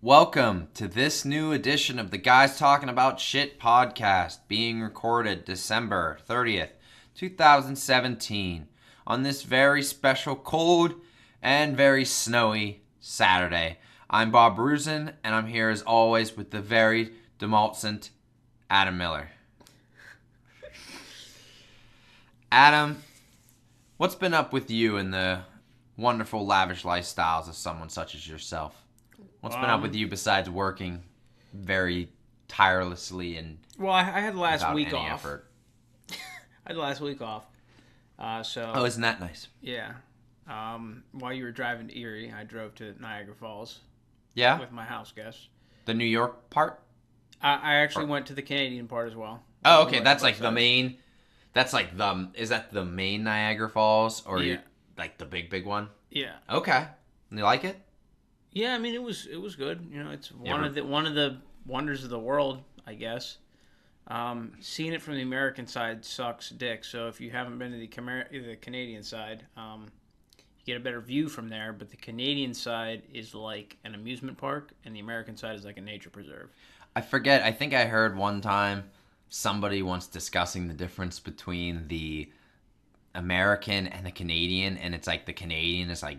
Welcome to this new edition of the Guys Talking About Shit podcast, being recorded December 30th, 2017, on this very special, cold, and very snowy Saturday. I'm Bob Rusin, and I'm here as always with the very demulcent Adam Miller. Adam, what's been up with you and the wonderful, lavish lifestyles of someone such as yourself? What's been up with you besides working very tirelessly and Well, I had the last week any off. effort? I had the last week off. Oh, isn't that nice? Yeah. While you were driving to Erie, I drove to Niagara Falls Yeah? with my house guests. The New York part? I actually went to the Canadian part as well. Oh, okay. That's like the main... That's like the... Is that the main Niagara Falls? Or Yeah. like the big one? Yeah. Okay. You like it? Yeah, I mean it was good. You know, it's You one ever- of the wonders of the world, I guess. Seeing it from the American side sucks dick. So if you haven't been to the Canadian side, you get a better view from there. But the Canadian side is like an amusement park, and the American side is like a nature preserve. I forget. I think I heard one time somebody once discussing the difference between the American and the Canadian, and it's like the Canadian is like,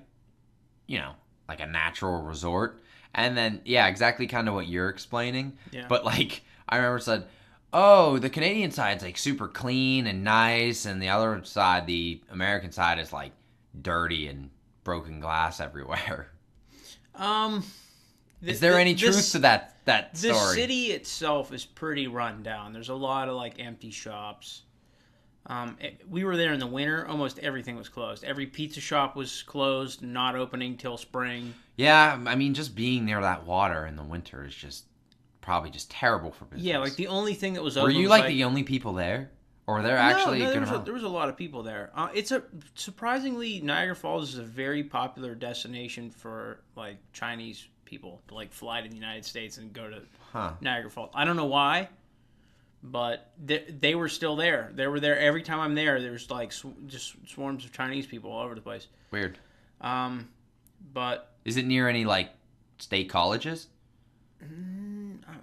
you know, like a natural resort. And then, yeah, exactly kind of what you're explaining. Yeah. But like, I remember said, oh, the Canadian side's like super clean and nice, and the other side, the American side, is like dirty and broken glass everywhere. Is there any truth to that story? The city itself is pretty run down. There's a lot of like empty shops. We were there in the winter. Almost everything was closed. Every pizza shop was closed, not opening till spring. Yeah, I mean, just being near that water in the winter is just probably just terrible for business. Yeah, like the only thing that was Were open you was like the only people there? Or were there actually no, good there was a lot of people there. Surprisingly, Niagara Falls is a very popular destination for like Chinese people to like fly to the United States and go to Niagara Falls. I don't know why, but they were still there. They were there every time I'm there. There's like just swarms of Chinese people all over the place. Weird. But Is it near any like state colleges?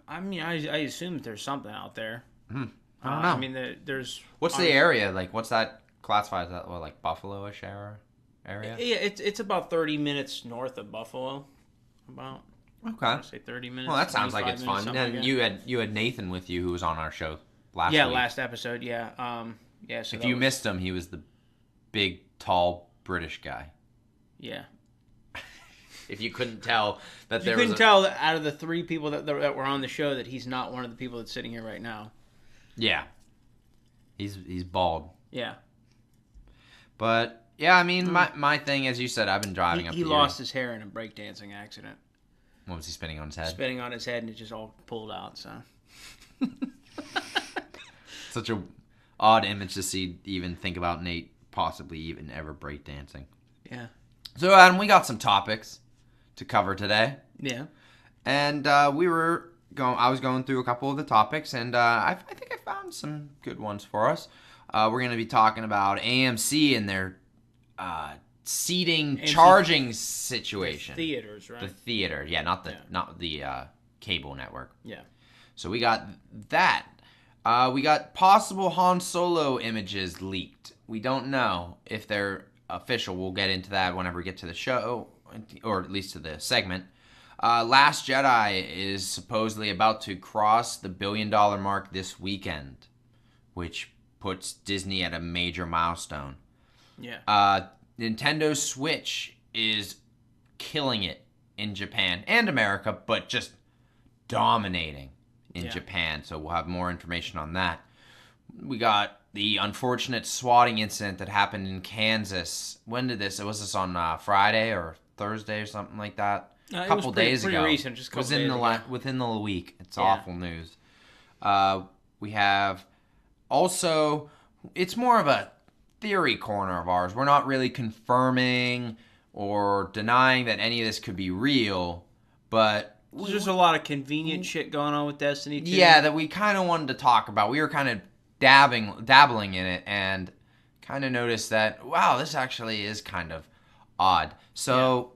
I mean, I assume that there's something out there. I don't know. I mean, there's What's the area? Like, what's that classified as? That, what, like Buffalo-ish area? Yeah, it's about 30 minutes north of Buffalo. About. Okay. I say 30 minutes. Well, that sounds like it's fun. Like And you had Nathan with you, who was on our show last yeah, week. last episode. Yeah. Yeah. So If you missed him, he was the big, tall British guy. Yeah. If you couldn't tell that You there couldn't was tell that out of the three people that were on the show that he's not one of the people that's sitting here right now. Yeah. He's bald. Yeah. But yeah, I mean, my thing, as you said, I've been driving up. He lost his hair in a breakdancing accident. What was he spinning on his head? Spinning on his head, and it just all pulled out. So. Such a odd image to see. Even think about Nate possibly even ever breakdancing. Yeah. So Adam, we got some topics to cover today, Yeah. and I was going through a couple of the topics, and I think I found some good ones for us. We're going to be talking about AMC and their seating charging situation. Theaters, right? The theater, yeah, not the cable network. Yeah. So we got that. We got possible Han Solo images leaked. We don't know if they're official. We'll get into that whenever we get to the show, or at least to the segment. Last Jedi is supposedly about to cross the $1 billion mark this weekend, which puts Disney at a major milestone. Yeah. Nintendo Switch is killing it in Japan and America, but just dominating in Japan. So we'll have more information on that. We got the unfortunate swatting incident that happened in Kansas. When did this? Was this on Friday or Thursday or something like that? A couple days ago. Pretty recent, just a couple days ago. Within the week. It's awful news. We have also, it's more of a theory corner of ours. We're not really confirming or denying that any of this could be real, but There's just a lot of convenient shit going on with Destiny 2. yeah, that we kind of wanted to talk about. We were kind of dabbling in it and kind of noticed that, wow, this actually is kind of odd. So,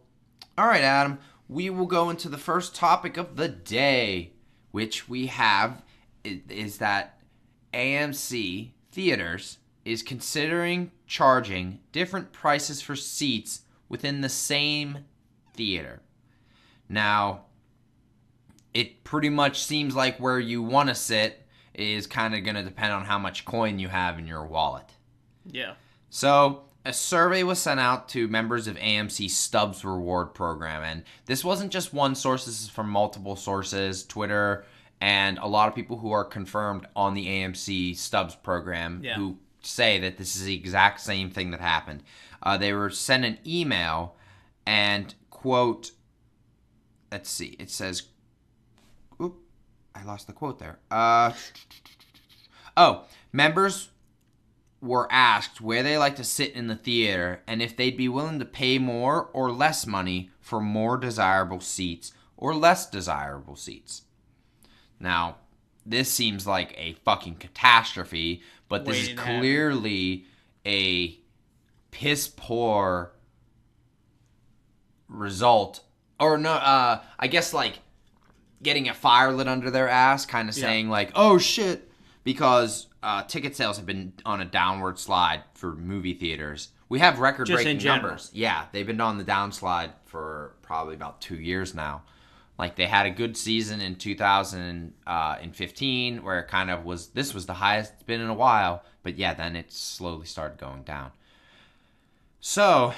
all right, Adam, we will go into the first topic of the day, which we have is that AMC Theaters is considering charging different prices for seats within the same theater. Now, it pretty much seems like where you want to sit is kind of going to depend on how much coin you have in your wallet. Yeah. So, a survey was sent out to members of AMC Stubs reward program, and this wasn't just one source, this is from multiple sources, Twitter, and a lot of people who are confirmed on the AMC Stubs program who say that this is the exact same thing that happened. They were sent an email and, quote, let's see, it says, oop, I lost the quote there. Members were asked where they like to sit in the theater and if they'd be willing to pay more or less money for more desirable seats or less desirable seats. Now, this seems like a fucking catastrophe, but this is clearly a piss poor result. Or no, I guess like getting a fire lit under their ass, kind of saying like, oh shit, because ticket sales have been on a downward slide for movie theaters. We have record-breaking numbers. Yeah, they've been on the downslide for probably about 2 years now. Like, they had a good season in 2015 where it kind of was, this was the highest it's been in a while. But yeah, then it slowly started going down. So,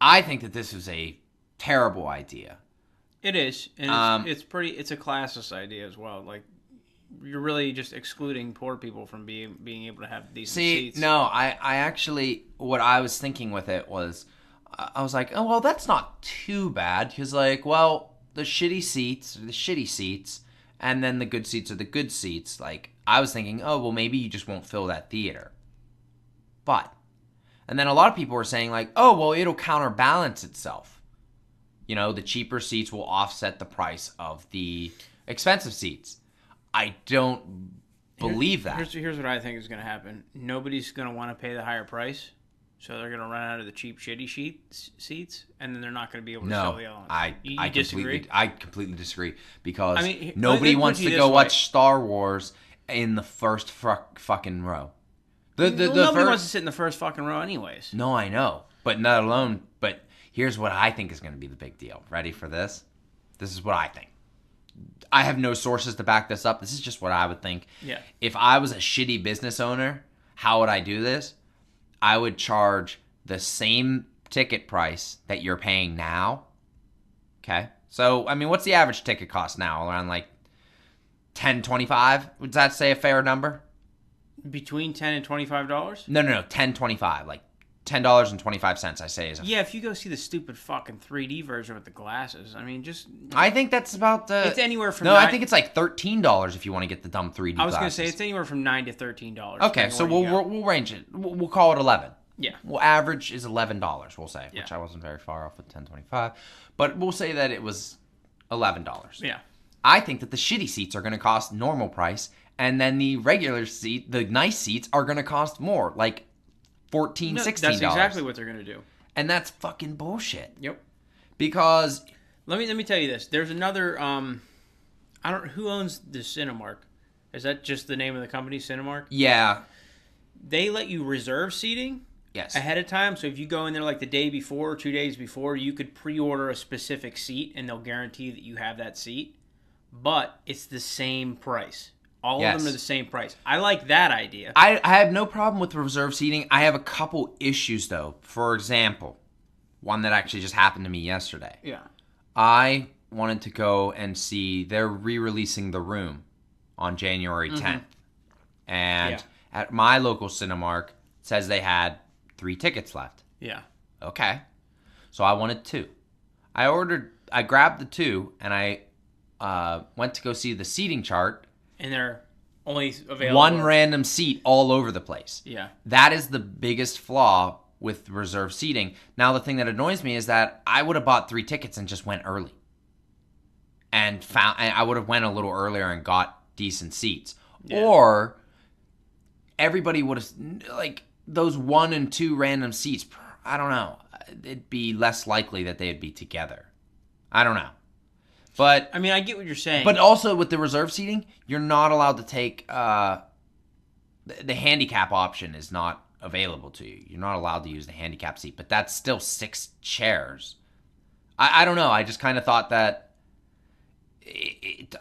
I think that this is a terrible idea. It is. And it's a classist idea as well. Like, you're really just excluding poor people from being able to have decent seats. No, I actually, what I was thinking with it was, I was like, oh, well, that's not too bad. Because, like, well, the shitty seats are the shitty seats, and then the good seats are the good seats. Like, I was thinking, oh, well, maybe you just won't fill that theater. And then a lot of people were saying, like, oh, well, it'll counterbalance itself. You know, the cheaper seats will offset the price of the expensive seats. I don't believe that. Here's what I think is going to happen. Nobody's going to want to pay the higher price, so they're going to run out of the cheap, shitty seats, and then they're not going to be able to sell the other ones. I disagree? I completely disagree because nobody wants to go watch Star Wars in the first fucking row. Nobody wants to sit in the first fucking row anyways. No, I know, but not alone. But here's what I think is going to be the big deal. Ready for this? This is what I think. I have no sources to back this up. This is just what I would think. Yeah. If I was a shitty business owner, how would I do this? I would charge the same ticket price that you're paying now. Okay? So, I mean, what's the average ticket cost now? Around like $10.25? Would that say a fair number? Between $10 and $25? No, $10.25. Like $10.25, I say. If you go see the stupid fucking 3D version with the glasses, I mean, just... I think that's about the... It's anywhere from... No, I think it's like $13 if you want to get the dumb 3D glasses. I was going to say, it's anywhere from $9 to $13. Okay, so we'll range it. We'll call it 11. Yeah. Well, average is $11, we'll say, which I wasn't very far off with $10.25. But we'll say that it was $11. Yeah. I think that the shitty seats are going to cost normal price, and then the regular seat, the nice seats, are going to cost more, like $14, $16. That's exactly what they're going to do. And that's fucking bullshit. Yep. Because... Let me tell you this. There's another... who owns the Cinemark? Is that just the name of the company, Cinemark? Yeah. They let you reserve seating ahead of time. So if you go in there like the day before or 2 days before, you could pre-order a specific seat, and they'll guarantee that you have that seat. But it's the same price. All of them are the same price. I like that idea. I have no problem with reserve seating. I have a couple issues, though. For example, one that actually just happened to me yesterday. Yeah. I wanted to go and see, they're re-releasing The Room on January 10th. And at my local Cinemark, it says they had 3 tickets left. Yeah. Okay. So I wanted 2. I grabbed the 2, and I went to go see the seating chart. And they're only available... One random seat all over the place. Yeah. That is the biggest flaw with reserved seating. Now, the thing that annoys me is that I would have bought 3 tickets and just went early. And I would have went a little earlier and got decent seats. Yeah. Or everybody would have... Like, those 1 and 2 random seats, I don't know. It'd be less likely that they'd be together. I don't know. But I mean, I get what you're saying. But also with the reserve seating, you're not allowed to take the handicap option is not available to you. You're not allowed to use the handicap seat, but that's still 6 chairs. I don't know. I just kind of thought that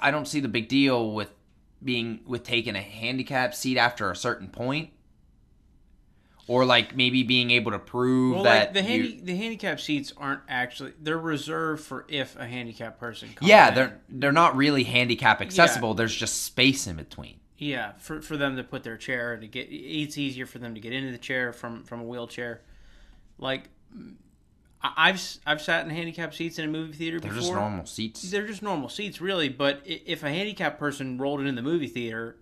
I don't see the big deal with taking a handicap seat after a certain point. Or like maybe being able to prove that the handicap seats aren't actually, they're reserved for if a handicapped person comes in. They're not really handicap accessible. Yeah. There's just space in between. Yeah, for them to put their chair to get, it's easier for them to get into the chair from a wheelchair. Like I've sat in handicap seats in a movie theater before. They're just normal seats. They're just normal seats, really. But if a handicapped person rolled into the movie theater,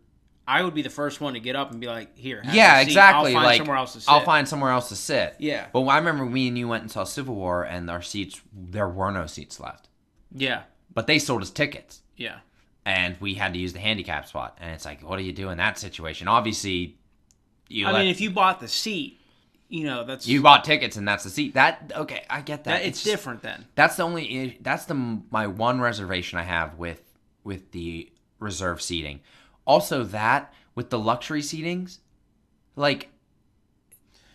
I would be the first one to get up and be like, "Here, have yeah, a seat. exactly. I'll find somewhere else to sit." I'll find somewhere else to sit. Yeah. But I remember me and you went and saw Civil War, and our seats, there were no seats left. Yeah. But they sold us tickets. Yeah. And we had to use the handicap spot, and it's like, what do you do in that situation? Obviously, I mean, if you bought the seat, that's you bought tickets, and that's the seat. Okay, I get that. It's different then. That's my one reservation I have with the reserve seating. Also, that with the luxury seatings, like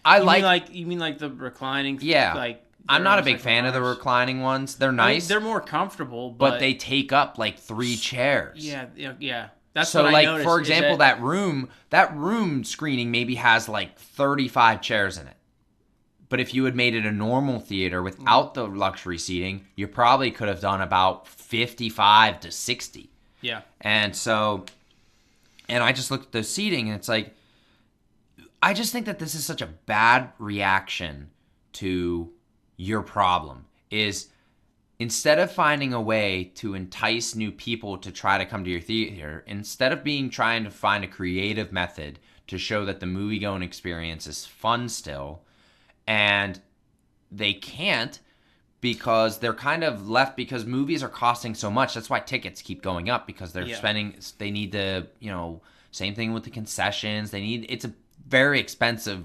you mean like the reclining? Yeah, like I'm not a big fan of the reclining ones. They're nice. I mean, they're more comfortable, but they take up like 3 chairs. Yeah. That's so what like I noticed, for example, that room screening maybe has like 35 chairs in it. But if you had made it a normal theater without the luxury seating, you probably could have done about 55 to 60. Yeah. And I just looked at the seating, and it's like, I just think that this is such a bad reaction to your problem. Is instead of finding a way to entice new people to try to come to your theater, instead of trying to find a creative method to show that the movie-going experience is fun still, and they can't, because they're kind of left because movies are costing so much. That's why tickets keep going up, because they're spending. They need to, same thing with the concessions. It's a very expensive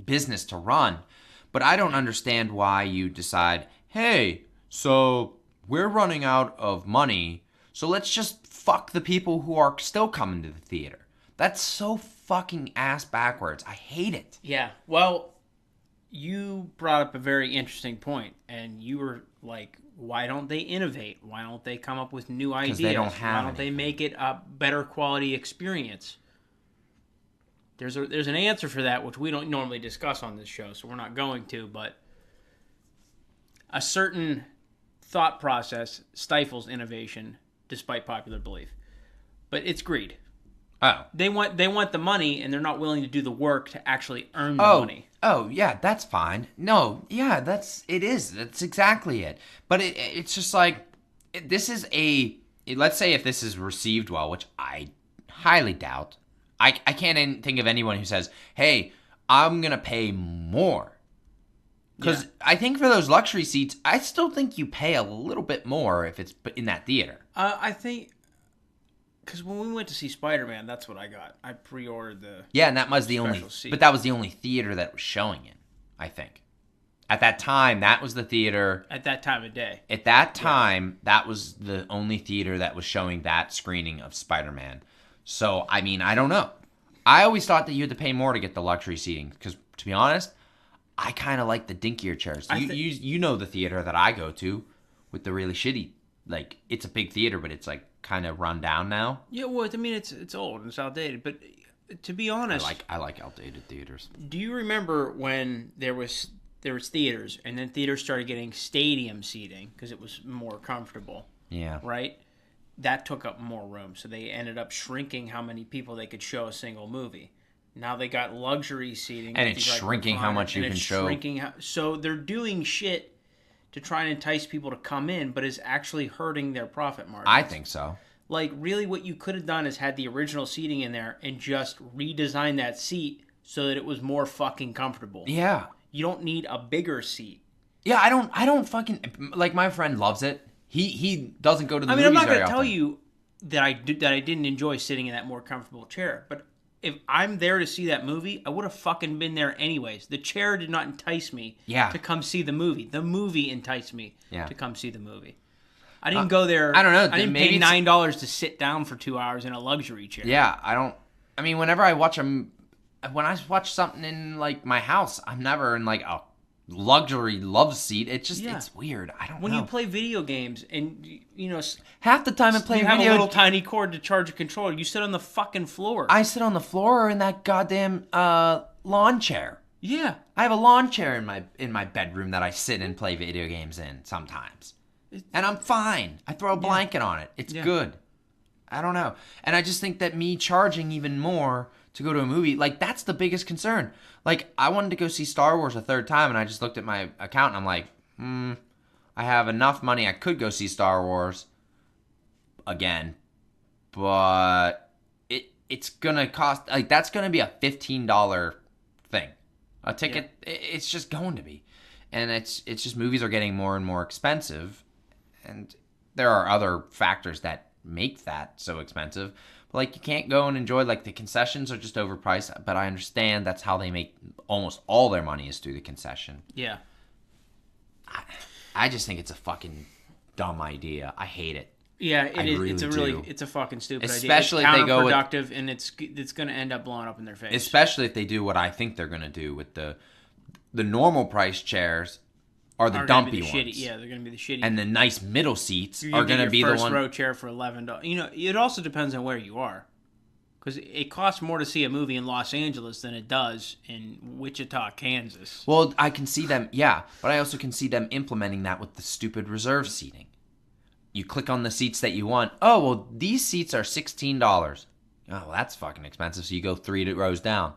business to run. But I don't understand why you decide, hey, so we're running out of money, so let's just fuck the people who are still coming to the theater. That's so fucking ass backwards. I hate it. Yeah. Well, you brought up a very interesting point, and you were like, why don't they innovate? Why don't they come up with new ideas? Because they don't have Why don't they make it a better quality experience? There's an answer for that, which we don't normally discuss on this show, so we're not going to, but a certain thought process stifles innovation despite popular belief. But it's greed. Oh. They want the money, and they're not willing to do the work to actually earn the money. Oh, yeah, that's fine. No, yeah, that's exactly it. But it's just like, let's say if this is received well, which I highly doubt. I can't think of anyone who says, hey, I'm going to pay more. Because I think for those luxury seats, I still think you pay a little bit more if it's in that theater. I think, because when we went to see Spider-Man, that's what I got. I pre-ordered the and that was the only seat. But that was the only theater that was showing it, I think. At that time, that was the theater. At that time of day. At that time, that was the only theater that was showing that screening of Spider-Man. So, I mean, I don't know. I always thought that you had to pay more to get the luxury seating. Because, to be honest, I kind of like the dinkier chairs. You know the theater that I go to with the really shitty, like, it's a big theater, but it's, like, kind of run down now. Yeah, well, I mean, it's old and it's outdated. But to be honest... I like outdated theaters. Do you remember when there was theaters, and then theaters started getting stadium seating because it was more comfortable? Yeah. Right? That took up more room, so they ended up shrinking how many people they could show a single movie. Now they got luxury seating. And it's shrinking how much you can show. So they're doing shit to try and entice people to come in, but is actually hurting their profit margins. I think so. Like, really what you could have done is had the original seating in there and just redesigned that seat so that it was more fucking comfortable. Yeah. You don't need a bigger seat. Yeah, I don't fucking, like, my friend loves it. He doesn't go to the movies very often. I'm not going to tell you that I didn't enjoy sitting in that more comfortable chair, but if I'm there to see that movie, I would have fucking been there anyways. The chair did not entice me to come see the movie. The movie enticed me to come see the movie. I didn't go there. I don't know. I didn't pay $9 to sit down for 2 hours in a luxury chair. Yeah, I mean, whenever I watch when I watch something in like my house, I'm never in like a luxury love seat. It's just it's weird. I don't know. When you play video games and half the time I play you have a little tiny cord to charge a controller, you sit on the fucking floor. I sit on the floor or in that goddamn lawn chair. Yeah. I have a lawn chair in my bedroom that I sit and play video games in sometimes. And I'm fine. I throw a blanket on it. It's good. I don't know. And I just think that me charging even more to go to a movie, like, that's the biggest concern. Like, I wanted to go see Star Wars a third time, and I just looked at my account, and I'm like, I have enough money. I could go see Star Wars again, but it's going to cost, like, that's going to be a $15 thing. A ticket, it's just going to be. And it's just movies are getting more and more expensive, and there are other factors that make that so expensive. But, like, you can't go and enjoy, like, the concessions are just overpriced, but I understand that's how they make almost all their money is through the concession. Yeah. I just think it's a fucking dumb idea. I hate it. Yeah, it is. Really it's a fucking stupid especially idea. Especially if they go with, counterproductive, and it's going to end up blowing up in their face. Especially if they do what I think they're going to do with the normal price chairs are the dumpy ones. Shitty. Yeah, they're going to be the shitty. And the nice middle seats are going to be the one. First row chair for $11. You know, it also depends on where you are, because it costs more to see a movie in Los Angeles than it does in Wichita, Kansas. Well, I can see them, but I also can see them implementing that with the stupid reserve seating. You click on the seats that you want. Oh, well, these seats are $16. Oh, well, that's fucking expensive. So you go 3 rows down.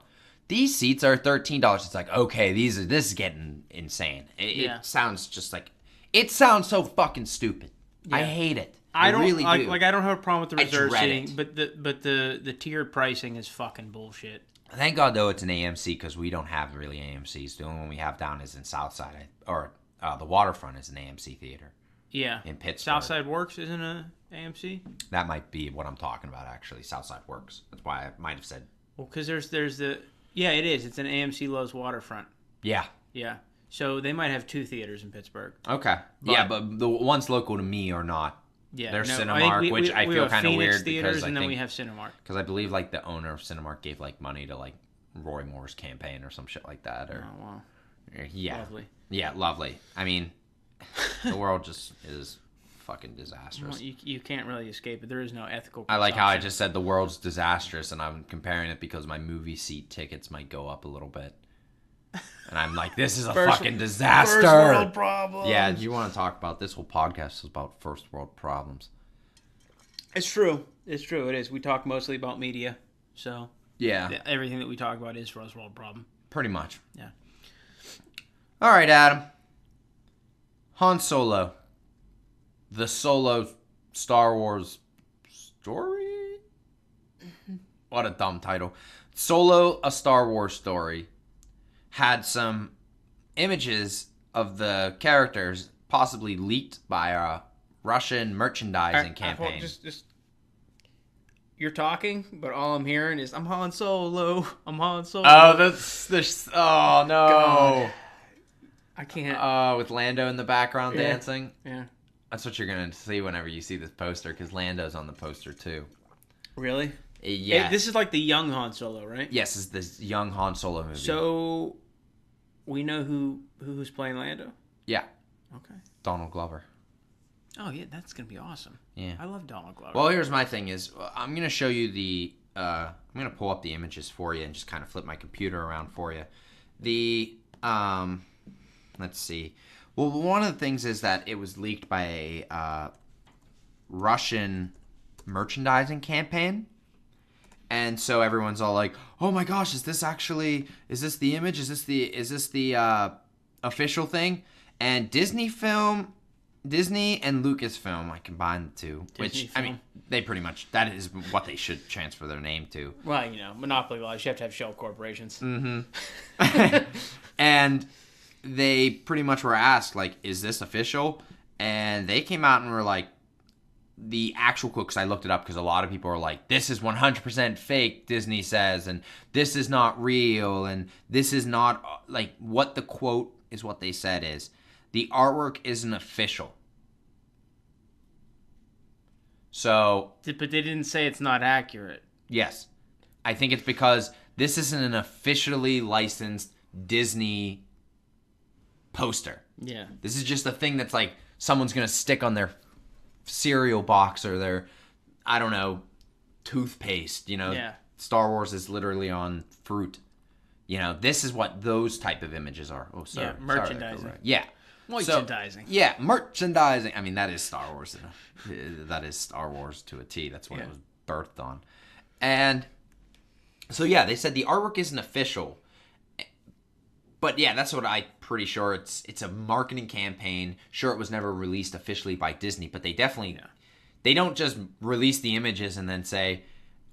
These seats are $13. It's like, okay, this is getting insane. It sounds just like, it sounds so fucking stupid. Yeah. I hate it. I really do. I don't have a problem with the reserve seating, but the tiered pricing is fucking bullshit. Thank God though it's an AMC, because we don't have really AMCs. The only one we have down is in Southside, or the Waterfront is an AMC theater. Yeah. In Pittsburgh. Southside Works isn't a AMC? That might be what I'm talking about, actually. Southside Works. That's why I might have said. Well, because there's the... Yeah, it is. It's an AMC Lowe's Waterfront. Yeah. Yeah. So they might have 2 theaters in Pittsburgh. Okay. But the ones local to me are not. Yeah. There's Cinemark, which I feel kind of weird because and then we have Cinemark. Because I believe like the owner of Cinemark gave like money to like Roy Moore's campaign or some shit like that. Or, oh, wow. Yeah. Lovely. Yeah, lovely. I mean, the world just is fucking disastrous. Well, you can't really escape it. There is no ethical I like how I just said the world's disastrous, and I'm comparing it because my movie seat tickets might go up a little bit. And I'm like, this is a fucking disaster. First world problems. Yeah, you want to talk about this whole podcast is about first world problems. It's true. It's true. It is. We talk mostly about media, so yeah, everything that we talk about is first world problem. Pretty much. Yeah. All right, Adam. Han Solo. The Solo Star Wars story? What a dumb title. Solo, a Star Wars story, had some images of the characters possibly leaked by a Russian merchandising campaign. Just you're talking, but all I'm hearing is, I'm Han Solo, I'm Han Solo. Oh, oh no. God. I can't. Oh, with Lando in the background dancing? Yeah. That's what you're going to see whenever you see this poster, because Lando's on the poster, too. Really? Yeah. Hey, this is like the young Han Solo, right? Yes, it's this young Han Solo movie. So, we know who's playing Lando? Yeah. Okay. Donald Glover. Oh, yeah, that's going to be awesome. Yeah. I love Donald Glover. Well, here's my thing is, I'm going to show you I'm going to pull up the images for you and just kind of flip my computer around for you. Let's see. Well, one of the things is that it was leaked by a Russian merchandising campaign. And so everyone's all like, "Oh my gosh, is this the image? Is this the official thing?" And Disney and Lucasfilm, I combined the two, which I mean, they pretty much, that is what they should transfer their name to. Well, monopoly laws, you have to have shell corporations. Mm-hmm. And they pretty much were asked, like, is this official? And they came out and were like, the actual quote, because I looked it up, because a lot of people are like, this is 100% fake, Disney says, and this is not real, and this is not, like, what the quote is what they said is, the artwork isn't official. So, But they didn't say it's not accurate. yes. I think it's because this isn't an officially licensed Disney poster. Yeah. This is just a thing that's like someone's going to stick on their cereal box or their, I don't know, toothpaste. Yeah. Star Wars is literally on fruit. This is what those type of images are. Oh, sorry. Yeah, merchandising. Sorry, yeah. Merchandising. Yeah, merchandising. I mean, that is Star Wars. That is Star Wars to a T. That's what it was birthed on. And so, yeah, they said the artwork isn't official. But, yeah, that's what I'm pretty sure. It's a marketing campaign. Sure, it was never released officially by Disney, but they definitely... Yeah. They don't just release the images and then say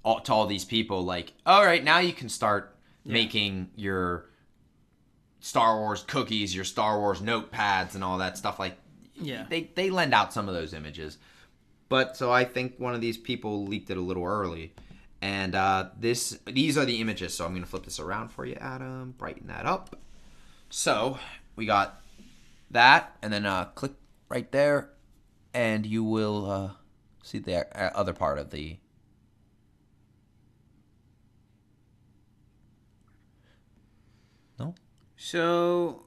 to all these people, like, all right, now you can start making your Star Wars cookies, your Star Wars notepads, and all that stuff. Like, they lend out some of those images. But so I think one of these people leaked it a little early. And these are the images. So I'm going to flip this around for you, Adam. Brighten that up. So we got that. And then click right there. And you will see the other part of the... No? So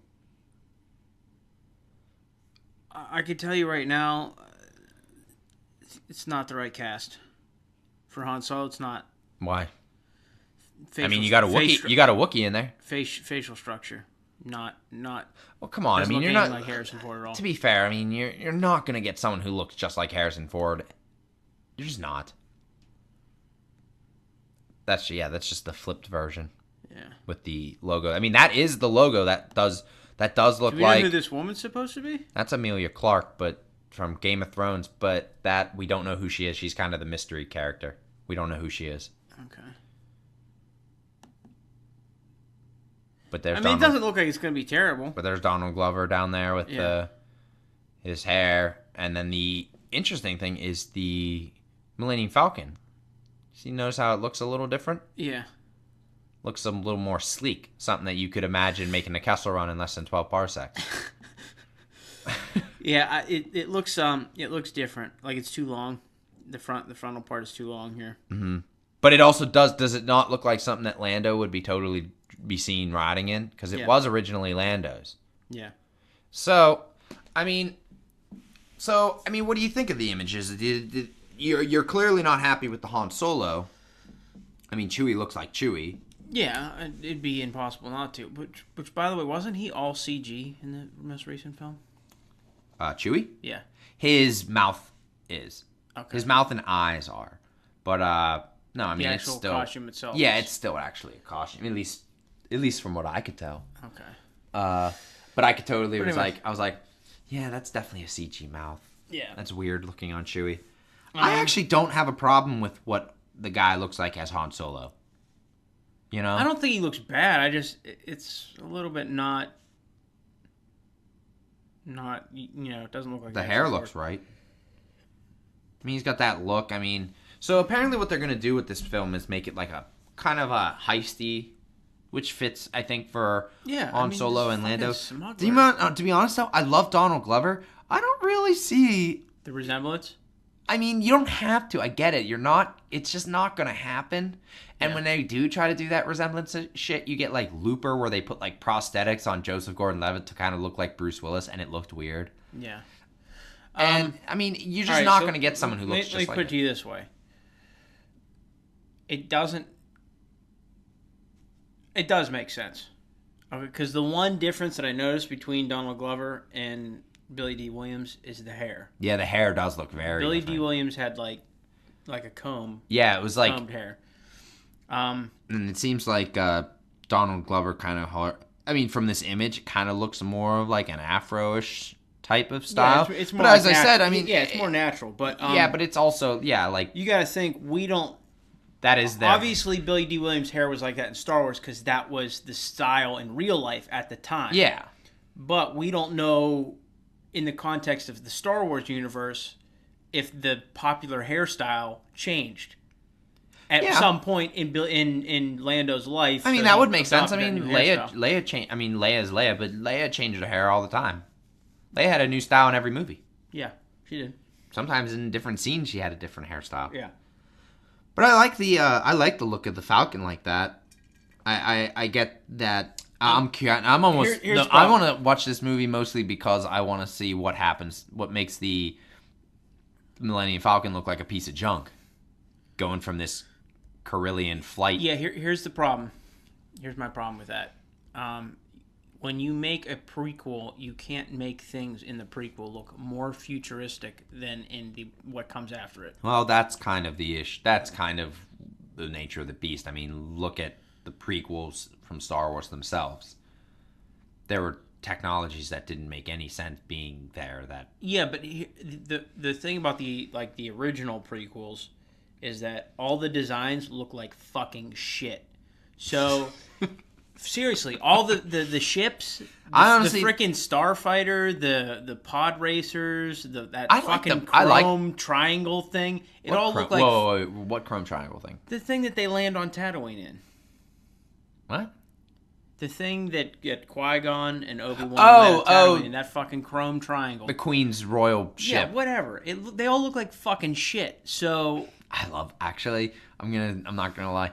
I can tell you right now, it's not the right cast for Han Solo. It's not. Why? You got a Wookiee. You got a Wookiee in there. Facial structure, not. Well, come on. You're not like Harrison Ford at all. To be fair, you're not gonna get someone who looks just like Harrison Ford. You're just not. That's just the flipped version. Yeah. With the logo. That is the logo that does look like... Do we know who this woman's supposed to be? That's Emilia Clarke, but from Game of Thrones, but that we don't know who she is. She's kind of the mystery character. We don't know who she is. Okay. But there's it doesn't look like it's going to be terrible. But there's Donald Glover down there with his hair. And then the interesting thing is the Millennium Falcon. You notice how it looks a little different? Yeah. Looks a little more sleek. Something that you could imagine making a Kessel run in less than 12 parsecs. Yeah, it looks different. Like it's too long. The frontal part is too long here. Mm-hmm. But it also does it not look like something that Lando would be totally be seen riding in? Because it was originally Lando's. Yeah. So, what do you think of the images? You're clearly not happy with the Han Solo. Chewie looks like Chewie. Yeah, it'd be impossible not to. Which, by the way, wasn't he all CG in the most recent film? Chewie? Yeah. His mouth is. Okay. His mouth and eyes are. But, no, the it's still... costume itself. Yeah, it's still actually a costume. At least from what I could tell. Okay. But I could totally... I was like, yeah, that's definitely a CG mouth. Yeah. That's weird looking on Chewie. I actually don't have a problem with what the guy looks like as Han Solo. I don't think he looks bad. It's a little bit not, it doesn't look like the hair looks right. He's got that look. So apparently what they're going to do with this film is make it like a kind of a heisty, which fits, I think, for Han Solo and Lando. To be honest, though, I love Donald Glover. I don't really see... the resemblance? You don't have to. I get it. It's just not going to happen. And when they do try to do that resemblance shit, you get like Looper, where they put like prosthetics on Joseph Gordon-Levitt to kind of look like Bruce Willis, and it looked weird. Yeah. And, you're just not going to get someone who looks just like Let me put it to you this way. It does make sense. Okay, because the one difference that I noticed between Donald Glover and Billy D. Williams is the hair. Yeah, the hair does look very Billy different. D. Williams had like a comb. Yeah, it was like combed hair. And it seems like Donald Glover kind of from this image, it kind of looks more of like an Afro-ish type of style. Yeah, it's more but like as I said, it's more natural. But but it's also like you got to think we don't. That is there. Obviously, Billy D. Williams' hair was like that in Star Wars because that was the style in real life at the time. Yeah, but we don't know, in the context of the Star Wars universe, if the popular hairstyle changed at some point in Lando's life. That would make sense. Leia changed. Leia's Leia, but Leia changed her hair all the time. Leia had a new style in every movie. Yeah, she did. sometimes in different scenes she had a different hairstyle. Yeah. But I like the look of the Falcon like that. I get that. I'm almost. I want to watch this movie mostly because I want to see what happens. What makes the Millennium Falcon look like a piece of junk, going from this Carillion flight. Yeah. Here's the problem. Here's my problem with that. When you make a prequel, you can't make things in the prequel look more futuristic than in what comes after it. Well, that's kind of the issue. That's kind of the nature of the beast. I mean, look at the prequels from Star Wars themselves. There were technologies that didn't make any sense being there. Yeah, but the thing about the original prequels is that all the designs look like fucking shit. So. Seriously, all the ships, the freaking starfighter, the pod racers, that fucking chrome triangle thing, it all looked like... Whoa, what chrome triangle thing? The thing that they land on Tatooine in. What? The thing that Qui-Gon and Obi-Wan land on Tatooine in, that fucking chrome triangle. The Queen's royal ship. Yeah, whatever. They all look like fucking shit, so... I'm not gonna lie,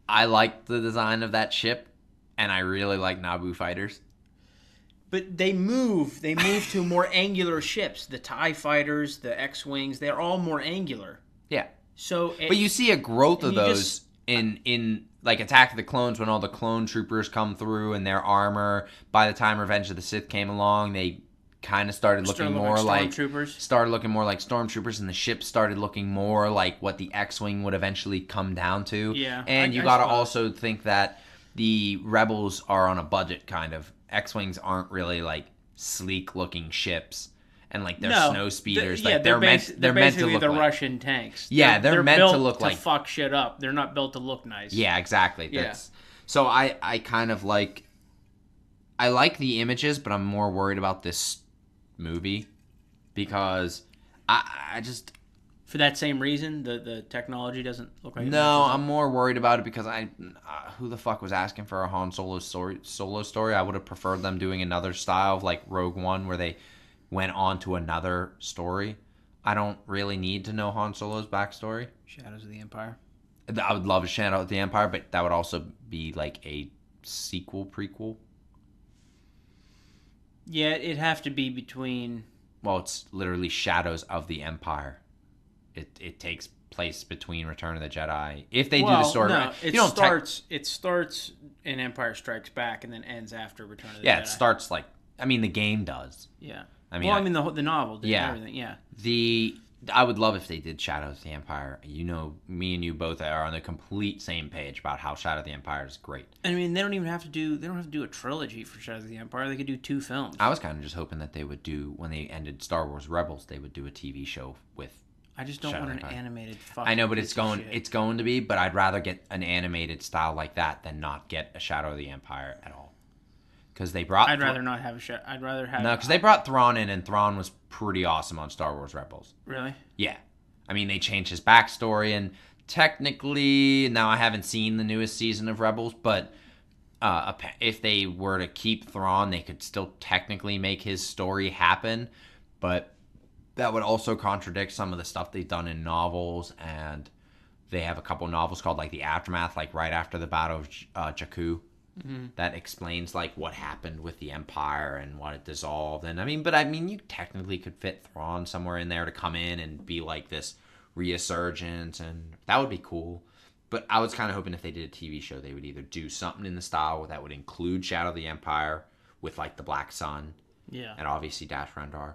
I like the design of that ship. And I really like Naboo fighters. But they move to more angular ships. The TIE fighters, the X-Wings, they're all more angular. Yeah. So, but you see a growth of those in like Attack of the Clones when all the clone troopers come through and their armor. By the time Revenge of the Sith came along, they kind of started looking more like stormtroopers, and the ships started looking more like what the X-Wing would eventually come down to. Yeah. And you got to also think that the Rebels are on a budget, kind of. X-Wings aren't really, like, sleek-looking ships. And, like, they're snow speeders. They're meant to look the Russian tanks. Yeah, they're meant to look like... to fuck shit up. They're not built to look nice. Yeah, exactly. So I kind of like... I like the images, but I'm more worried about this movie. Because I just... For that same reason, the technology doesn't look like... No, I'm more worried about it because who the fuck was asking for a Han Solo story? I would have preferred them doing another style of like Rogue One where they went on to another story. I don't really need to know Han Solo's backstory. Shadows of the Empire. I would love a Shadow of the Empire, but that would also be like a prequel. Yeah, it'd have to be between... Well, it's literally Shadows of the Empire. It takes place between Return of the Jedi. If they do the story, no, it starts in Empire Strikes Back and then ends after Return of the Jedi. Yeah, it starts like the game does. Yeah. I mean, the novel did everything. Yeah. I would love if they did Shadows of the Empire. You know, me and you both are on the complete same page about how Shadow of the Empire is great. I mean, they don't have to do a trilogy for Shadow of the Empire. They could do 2 films. I was kind of just hoping that they would do, when they ended Star Wars Rebels, they would do a TV show with. I just don't want an animated fucking... I know, but it's going to be, but I'd rather get an animated style like that than not get a Shadow of the Empire at all. Because they brought... I'd rather not have a show. I'd rather have... No, because they brought Thrawn in, and Thrawn was pretty awesome on Star Wars Rebels. Really? Yeah. I mean, they changed his backstory, and technically, now I haven't seen the newest season of Rebels, but if they were to keep Thrawn, they could still technically make his story happen, but that would also contradict some of the stuff they've done in novels, and they have a couple novels called, like, The Aftermath, like, right after the Battle of Jakku. Mm-hmm. That explains like what happened with the Empire and what it dissolved. And I mean, you technically could fit Thrawn somewhere in there to come in and be like this resurgence, and that would be cool. But I was kind of hoping if they did a TV show, they would either do something in the style that would include Shadow of the Empire with like the Black Sun, and obviously Dash Rendar,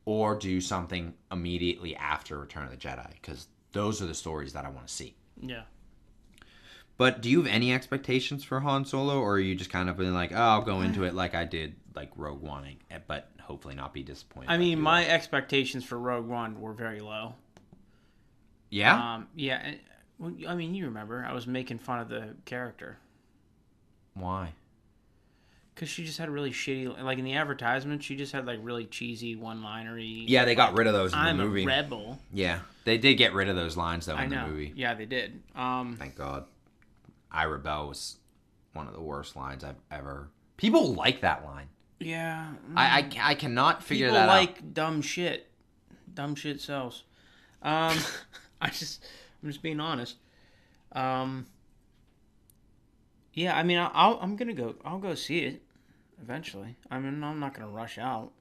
or do something immediately after Return of the Jedi, because those are the stories that I want to see. Yeah. But do you have any expectations for Han Solo, or are you just kind of being like, oh, I'll go into it like I did like Rogue One, but hopefully not be disappointed? I mean, my expectations for Rogue One were very low. Yeah? Yeah. I mean, you remember, I was making fun of the character. Why? Because she just had a really shitty... Like, in the advertisement, she just had, like, really cheesy one-linery... Yeah, they got rid of those in the movie. I'm a rebel. Yeah. They did get rid of those lines, though, in the movie. Yeah, they did. Thank God. I Rebel was one of the worst lines I've ever... People like that line. Yeah. I cannot figure that out. People like dumb shit. Dumb shit sells. I'm just being honest. Yeah, I mean, I'll go see it eventually. I mean, I'm not gonna rush out.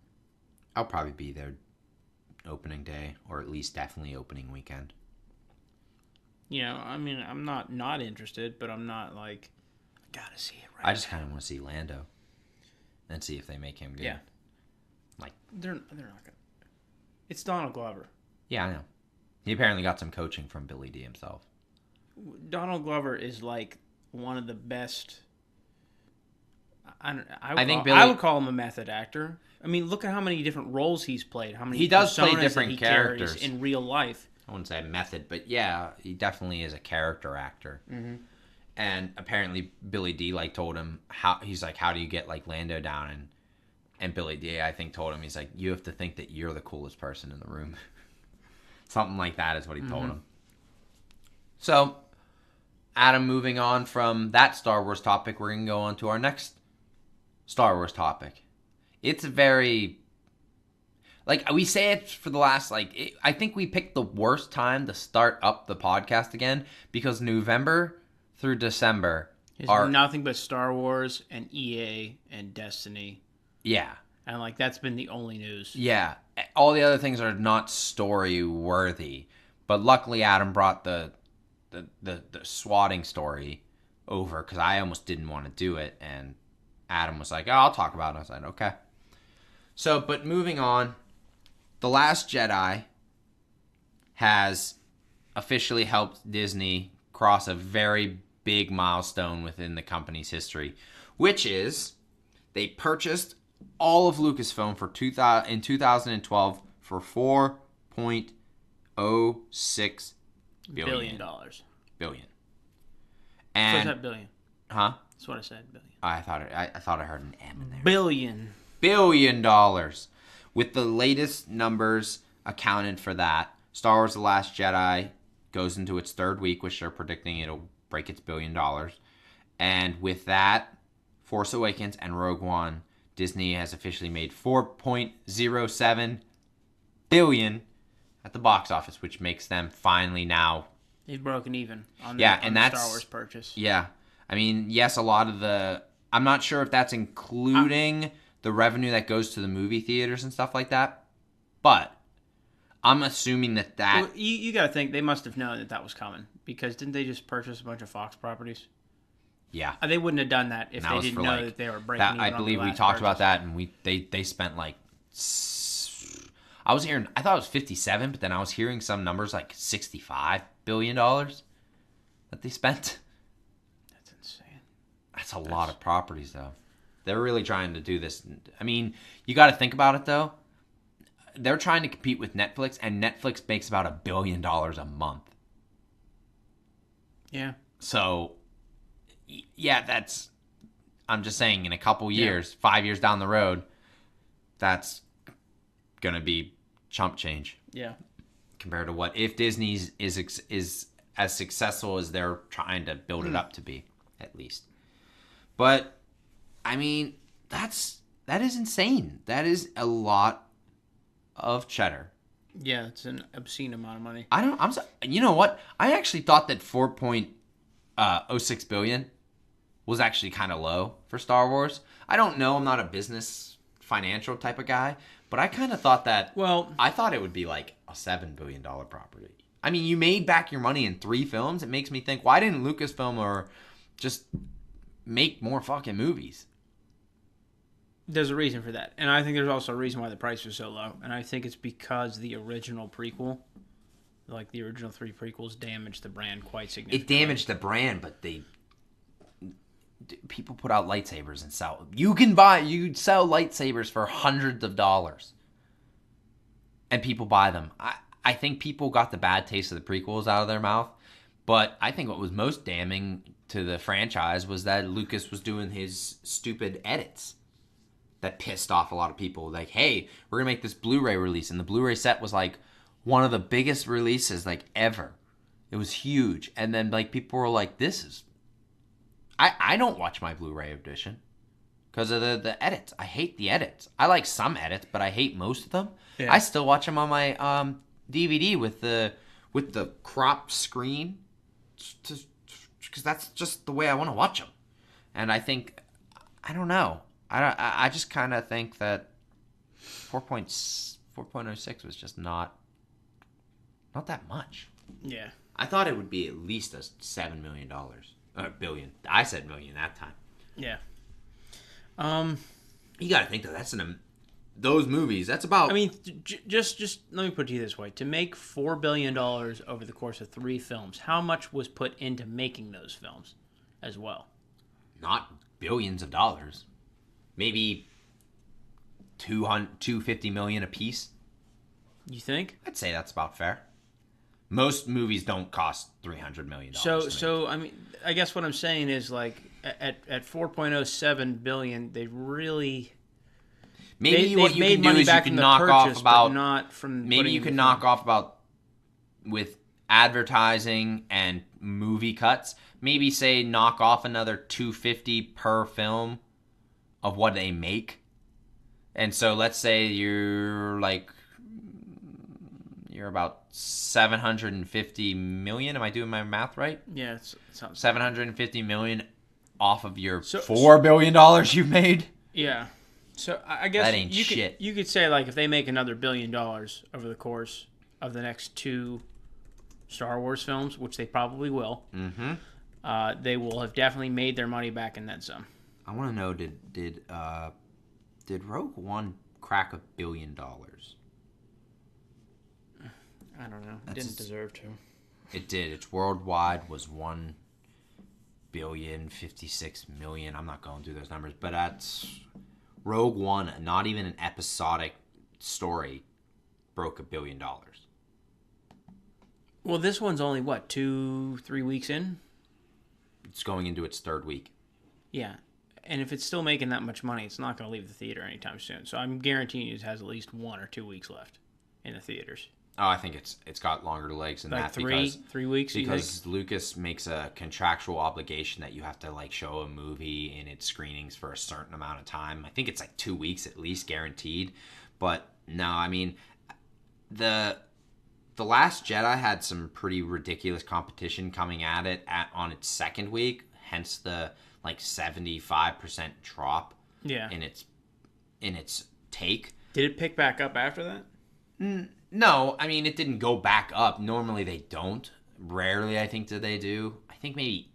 I'll probably be there opening day, or at least definitely opening weekend. I mean, I'm not interested, but I'm not like, I gotta see it right I just kind of want to see Lando and see if they make him good. Yeah. Like, they're not gonna. It's Donald Glover. Yeah, I know. He apparently got some coaching from Billy D himself. Donald Glover is like one of the best. I would call him a method actor. I mean, look at how many different roles he's played. How many he does play personas different that he characters carries in real life. I wouldn't say method, but yeah, he definitely is a character actor. Mm-hmm. And apparently Billy D told him how do you get Lando down, and Billy D I think told him, he's like, you have to think that you're the coolest person in the room. Something like that is what he told him. So, Adam, moving on from that Star Wars topic, we're going to go on to our next Star Wars topic. It's very, we say it for the last, I think we picked the worst time to start up the podcast again, because November through December are nothing but Star Wars and EA and Destiny. Yeah. And that's been the only news. Yeah. All the other things are not story worthy. But luckily Adam brought the swatting story over, because I almost didn't want to do it, and Adam was like, oh, I'll talk about it. I was like, okay. So, but moving on, The Last Jedi has officially helped Disney cross a very big milestone within the company's history, which is they purchased all of Lucasfilm in 2012 for $4.06 billion. Billion. And so is that billion? Huh? That's what I said. Billion. I thought I heard an M in there. $1 billion. With the latest numbers accounted for that, Star Wars: The Last Jedi goes into its third week, which they're predicting it'll break its $1 billion. And with that, Force Awakens and Rogue One, Disney has officially made $4.07 billion at the box office, which makes them finally now. They've broken even on the Star Wars purchase. Yeah. I mean, yes, a lot of the... I'm not sure if that's including the revenue that goes to the movie theaters and stuff like that, but I'm assuming that... Well, you got to think they must have known that was coming, because didn't they just purchase a bunch of Fox properties? Yeah. They wouldn't have done that if they didn't know that they were breaking even. I believe we talked about that, and they spent I thought it was 57, but then I was hearing some numbers like $65 billion that they spent. That's insane. That's a lot of properties, though. They're really trying to do this. I mean, you got to think about it, though. They're trying to compete with Netflix, and Netflix makes about $1 billion a month. Yeah. So, yeah, I'm just saying, in a couple years, 5 years down the road, that's going to be chump change. Yeah. Compared to what if Disney's is as successful as they're trying to build it up to be, at least. But I mean, that is insane. That is a lot of cheddar. Yeah, it's an obscene amount of money. You know what? I actually thought that $4.06 billion was actually kind of low for Star Wars. I don't know. I'm not a business financial type of guy. But I kind of thought that... Well... I thought it would be like a $7 billion property. I mean, you made back your money in 3 films. It makes me think, why didn't Lucasfilm or just make more fucking movies? There's a reason for that. And I think there's also a reason why the price was so low. And I think it's because the original prequel, the original 3 prequels, damaged the brand quite significantly. It damaged the brand, but people put out lightsabers and sell. You sell lightsabers for hundreds of dollars, and people buy them. I think people got the bad taste of the prequels out of their mouth, but I think what was most damning to the franchise was that Lucas was doing his stupid edits that pissed off a lot of people. Like, hey, we're gonna make this Blu-ray release, and the Blu-ray set was one of the biggest releases ever. It was huge, and then people were like, this is... I don't watch my Blu-ray edition because of the edits. I hate the edits. I like some edits, but I hate most of them. Yeah. I still watch them on my DVD with the crop screen, because that's just the way I want to watch them. And I think, I don't know. I just kind of think that 4.06 was just not that much. Yeah. I thought it would be at least a $7 million. Billion. I said million that time. Yeah. You got to think, though, those movies, that's about... I mean, just let me put it to you this way. To make $4 billion over the course of 3 films, how much was put into making those films as well? Not billions of dollars. Maybe $250 million a piece. You think? I'd say that's about fair. Most movies don't cost $300 million. So I mean, I guess what I'm saying is, like, at 4.07 billion, they really what you can do is you can knock off about not from maybe you can knock off about with advertising and movie cuts. Maybe say knock off another $250 per film of what they make. And so let's say you're about 750 million. Am I doing my math right? Yeah, it sounds 750 million off of your $4 billion you've made. Yeah. So I guess that ain't shit. You could say, like, if they make another $1 billion over the course of the next 2 Star Wars films, which they probably will, they will have definitely made their money back in that sum. I want to know, did Rogue One crack $1 billion? I don't know. It didn't deserve to. It did. Its worldwide was 1,056,000,000. I'm not going through those numbers, but that's Rogue One. Not even an episodic story broke $1 billion. Well, this one's only what, 2-3 weeks in? It's going into its 3rd week. Yeah. And if it's still making that much money, it's not going to leave the theater anytime soon. So I'm guaranteeing you it has at least 1 or 2 weeks left in the theaters. Oh, I think it's got longer legs than that. Three weeks. Because Lucas makes a contractual obligation that you have to, like, show a movie in its screenings for a certain amount of time. I think it's like 2 weeks at least guaranteed. But no, I mean, the Last Jedi had some pretty ridiculous competition coming at it on its 2nd week. Hence the 75% drop. Yeah. in its take. Did it pick back up after that? No, I mean, it didn't go back up. Normally they don't. Rarely, I think, do they do. I think maybe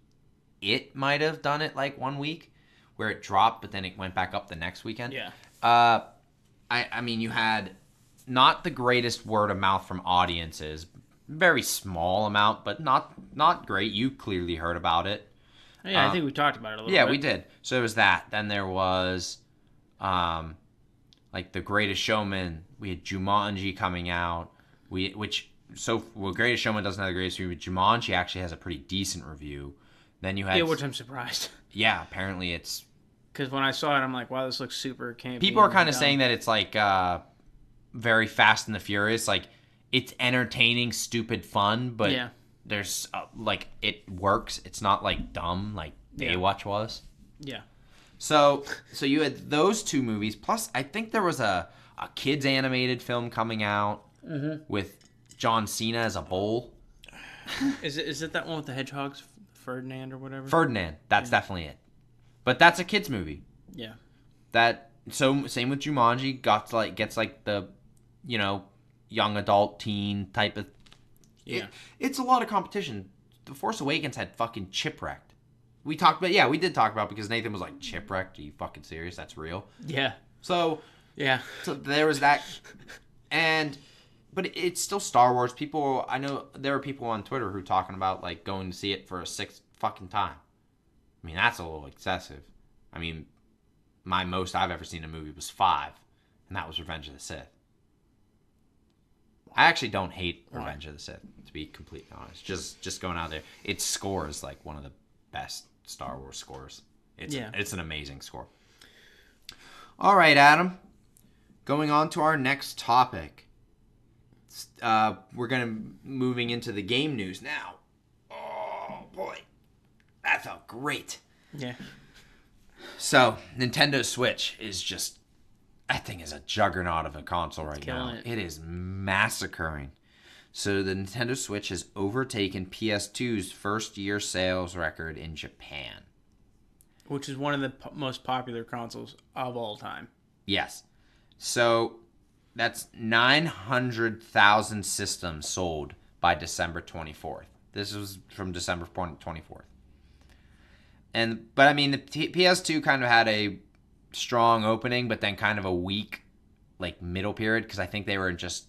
it might have done it like 1 week where it dropped, but then it went back up the next weekend. Yeah. I mean, you had not the greatest word of mouth from audiences. Very small amount, but not great. You clearly heard about it. Yeah, I think we talked about it a little bit. Yeah, we did. So it was that. Then there was The Greatest Showman. We had Jumanji coming out. Greatest Showman doesn't have the greatest review, but Jumanji actually has a pretty decent review. Then you had... Yeah, which I'm surprised. Yeah, apparently it's... Because when I saw it, I'm like, wow, this looks super campy. People are kind of saying that it's very Fast and the Furious. Like, it's entertaining, stupid fun, but there's, it works. It's not, dumb like Baywatch was. Yeah. So you had those 2 movies, plus I think there was a kids animated film coming out with John Cena as a bull. Is it that one with the hedgehogs, Ferdinand or whatever? Ferdinand, that's definitely it. But that's a kids movie. Yeah. So same with Jumanji, gets the, young adult teen type of. Yeah. It's a lot of competition. The Force Awakens had fucking Chipwrecked. We did talk about, because Nathan was like, Chipwrecked? Are you fucking serious? That's real? Yeah. So yeah. So there was that, but it's still Star Wars. I know there were people on Twitter who were talking about going to see it for a 6th fucking time. I mean, that's a little excessive. I mean, my most I've ever seen a movie was 5, and that was Revenge of the Sith. I actually don't hate Revenge of the Sith, to be completely honest. Just going out there, its score is one of the best Star Wars scores. It's an amazing score. All right, Adam. Going on to our next topic. We're moving into the game news now. Oh boy, that felt great. Yeah. So Nintendo Switch is just, that thing is a juggernaut of a console right now. It is massacring. So the Nintendo Switch has overtaken PS2's first year sales record in Japan. Which is one of the most popular consoles of all time. Yes. So that's 900,000 systems sold by December 24th. This was from December 24th. But I mean, the PS2 kind of had a strong opening, but then kind of a weak like middle period, because I think they were just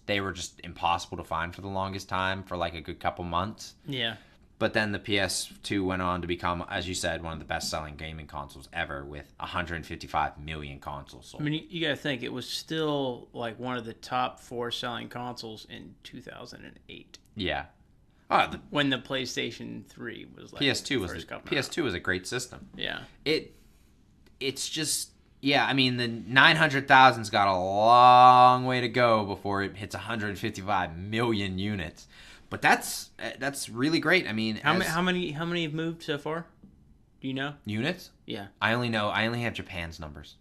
impossible to find for the longest time for like a good couple months. Yeah. But then the PS2 went on to become, as you said, one of the best-selling gaming consoles ever, with 155 million consoles sold. I mean, you got to think, it was still like one of the top 4 selling consoles in 2008. Yeah. When the PlayStation 3 was like PS2 was a great system. Yeah. It's just, yeah, I mean, the 900,000's got a long way to go before it hits 155 million units. But that's really great. I mean, how many have moved so far? Do you know? Units? Yeah. I only have Japan's numbers.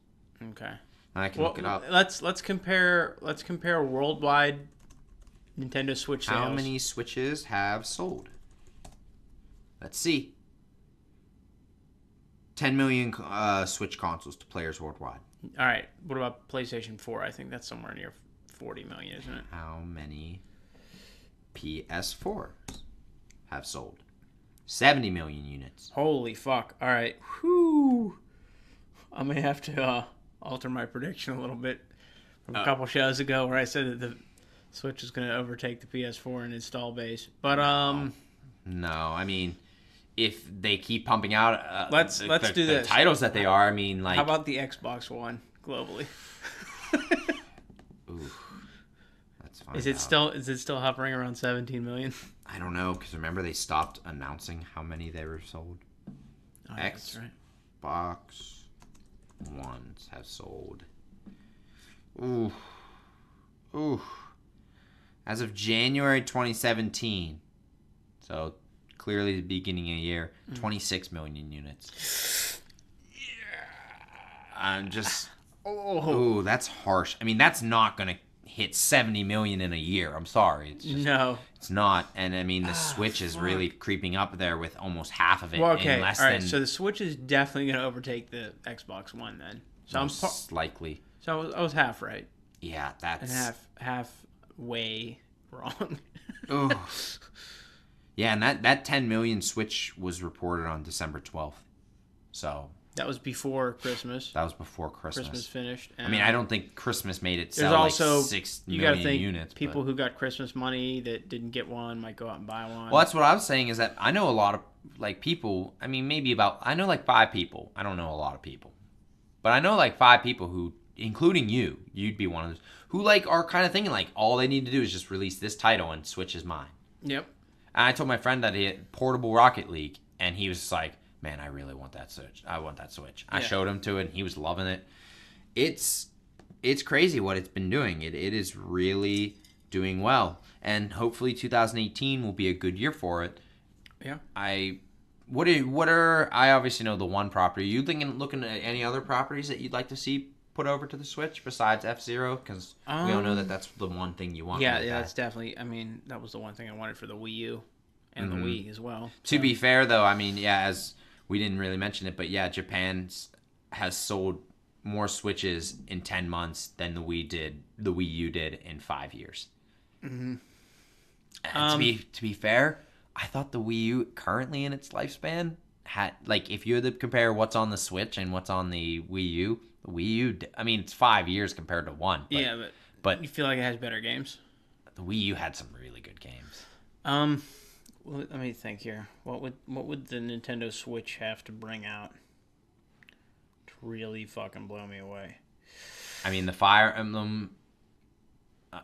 Okay. I can look it up. Let's compare worldwide Nintendo Switch sales. How many Switches have sold? Let's see. 10 million Switch consoles to players worldwide. All right. What about PlayStation 4? I think that's somewhere near 40 million, isn't it? How many PS4s have sold? 70 million units. Holy fuck. All right. Whew. I may have to alter my prediction a little bit from a couple shows ago where I said that the Switch is going to overtake the PS4 in install base. But no, I mean, if they keep pumping out let's do the this. Titles that they are, I mean, like, how about the Xbox One globally? Ooh. Is it still hovering around 17 million? I don't know, because remember they stopped announcing how many they were sold. Oh, that's right. Xbox Ones have sold. Ooh. As of January 2017, so clearly the beginning of the year, 26 million units. Yeah. I'm just. Oh, that's harsh. I mean, that's not gonna hit 70 million in a year. I'm sorry. It's just, no, it's not. And I mean, the Switch is really creeping up there with almost half of it in less all right, than. So the Switch is definitely going to overtake the Xbox One then. So most likely. So I was half right. Yeah, that's. And half way wrong. Oh. Yeah, and that 10 million Switch was reported on December 12th. So. That was before Christmas. That was before Christmas. Christmas finished. I mean, I don't think Christmas made it sell also, like 6 million units. People who got Christmas money that didn't get one might go out and buy one. Well, that's what I was saying, is that I know a lot of like people. I mean, I know like 5 people. I don't know a lot of people. But I know like 5 people who, including you'd be one of those, who like are kind of thinking like all they need to do is just release this title and Switch is mine. Yep. And I told my friend that he had Portable Rocket League, and he was just like, man, I really want that Switch. I want that Switch. I showed him to it, and he was loving it. It's crazy what it's been doing. It is really doing well, and hopefully 2018 will be a good year for it. Yeah. I obviously know the one property. Are you looking at any other properties that you'd like to see put over to the Switch besides F-Zero? Because we all know that that's the one thing you want. Yeah, that's definitely. I mean, that was the one thing I wanted for the Wii U and the Wii as well. To be fair, though, I mean, yeah, as we didn't really mention it, but yeah, Japan has sold more Switches in 10 months than the Wii U did in 5 years. Mm-hmm. To be fair, I thought the Wii U currently in its lifespan had, like, if you had to compare what's on the Switch and what's on the Wii U, I mean, it's 5 years compared to one. But, yeah, but you feel like it has better games? The Wii U had some really good games. Well, let me think here. What would the Nintendo Switch have to bring out to really fucking blow me away? I mean, the Fire Emblem,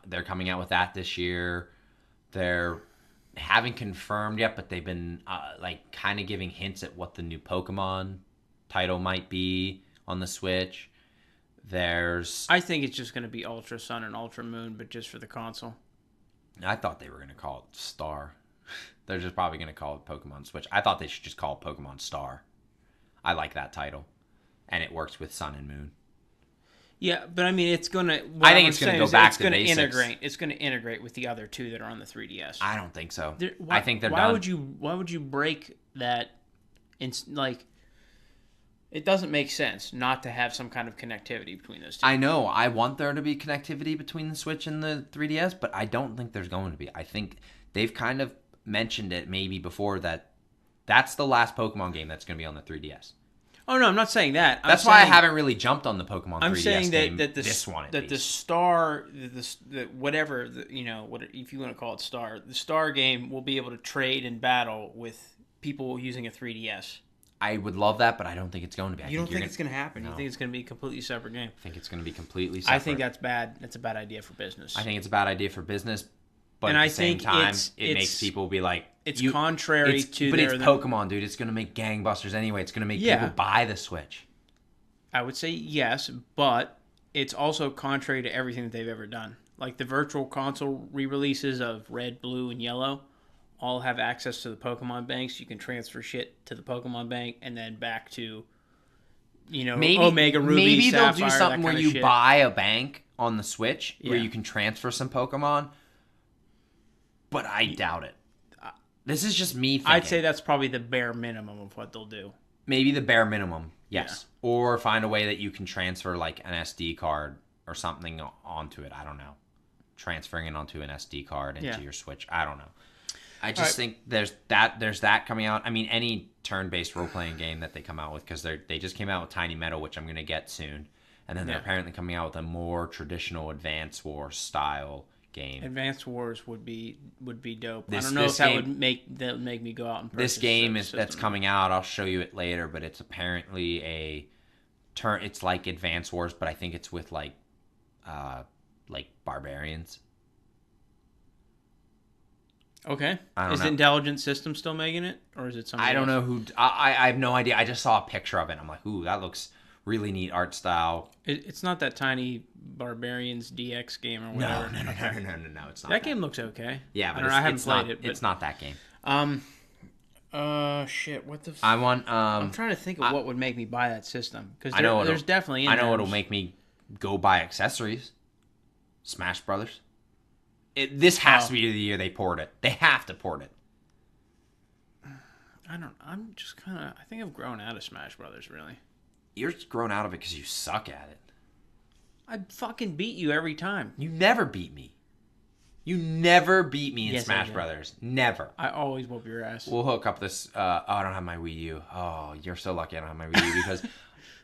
they're coming out with that this year. They're haven't confirmed yet, but they've been like kind of giving hints at what the new Pokemon title might be on the Switch. I think it's just going to be Ultra Sun and Ultra Moon, but just for the console. I thought they were going to call it Star. They're just probably going to call it Pokemon Switch. I thought they should just call it Pokemon Star. I like that title. and it works with Sun and Moon. Yeah, but I mean, it's gonna. I think it's gonna go back to basics. It's gonna integrate with the other two that are on the 3DS. I don't think so. I think they're why done. Why would you break that? Like, it doesn't make sense not to have some kind of connectivity between those two. I know. I want there to be connectivity between the Switch and the 3DS, but I don't think there's going to be. I think they've kind of mentioned it maybe before that's the last Pokemon game that's going to be on the 3DS. Oh no, I'm not saying that. That's why I haven't really jumped on the Pokemon 3DS I'm saying game. that the Star, whatever, if you want to call it Star, the Star game will be able to trade and battle with people using a 3DS. I would love that, but I don't think it's going to be. You don't think it's going to happen? No. You think it's going to be a completely separate game? I think it's going to be completely separate. I think that's bad. That's a bad idea for business. I think it's a bad idea for business, but at the same time, it makes people be like... It's contrary to... But it's Pokemon, dude. It's going to make gangbusters anyway. It's going to make people buy the Switch. I would say yes, but it's also contrary to everything that they've ever done. Like the Virtual Console re-releases of Red, Blue, and Yellow all have access to the Pokemon banks. You can transfer shit to the Pokemon bank and then back to, Omega Ruby, maybe Sapphire, they'll do something where you shit. buy a bank on the Switch where you can transfer some Pokemon, but I doubt it. This is just me thinking. I'd say that's probably the bare minimum of what they'll do. Maybe the bare minimum, yes. Yeah. Or find a way that you can transfer like an SD card or something onto it. I don't know. Transferring it onto an SD card into your Switch. I don't know. I just think there's that coming out. I mean, any turn-based role-playing game that they come out with, because they just came out with Tiny Meadow, which I'm going to get soon. And then they're apparently coming out with a more traditional Advance Wars style game. Advanced Wars would be dope. I don't know if that would make me go out and purchase this game that's coming out. I'll show you it later, but it's apparently it's like Advanced Wars, but I think it's with like barbarians. Okay. Is Intelligent Systems still making it, or is it somebody I don't else? know who. I have no idea. I just saw a picture of it. I'm like, ooh, that looks really neat art style. It's not that Tiny Barbarians DX game or whatever. No, it's not. That game looks okay. Yeah, but I haven't played it. But... It's not that game. Shit. What the? I'm trying to think of what would make me buy that system, because there's definitely. I know what'll make me go buy accessories. Smash Brothers. This has to be the year they port it. They have to port it. I'm just kind of... I think I've grown out of Smash Brothers, really. You're grown out of it because you suck at it. I fucking beat you every time. You never beat me. You never beat me in Smash Brothers. Never. I always whoop your ass. We'll hook up this... I don't have my Wii U. Oh, you're so lucky I don't have my Wii U because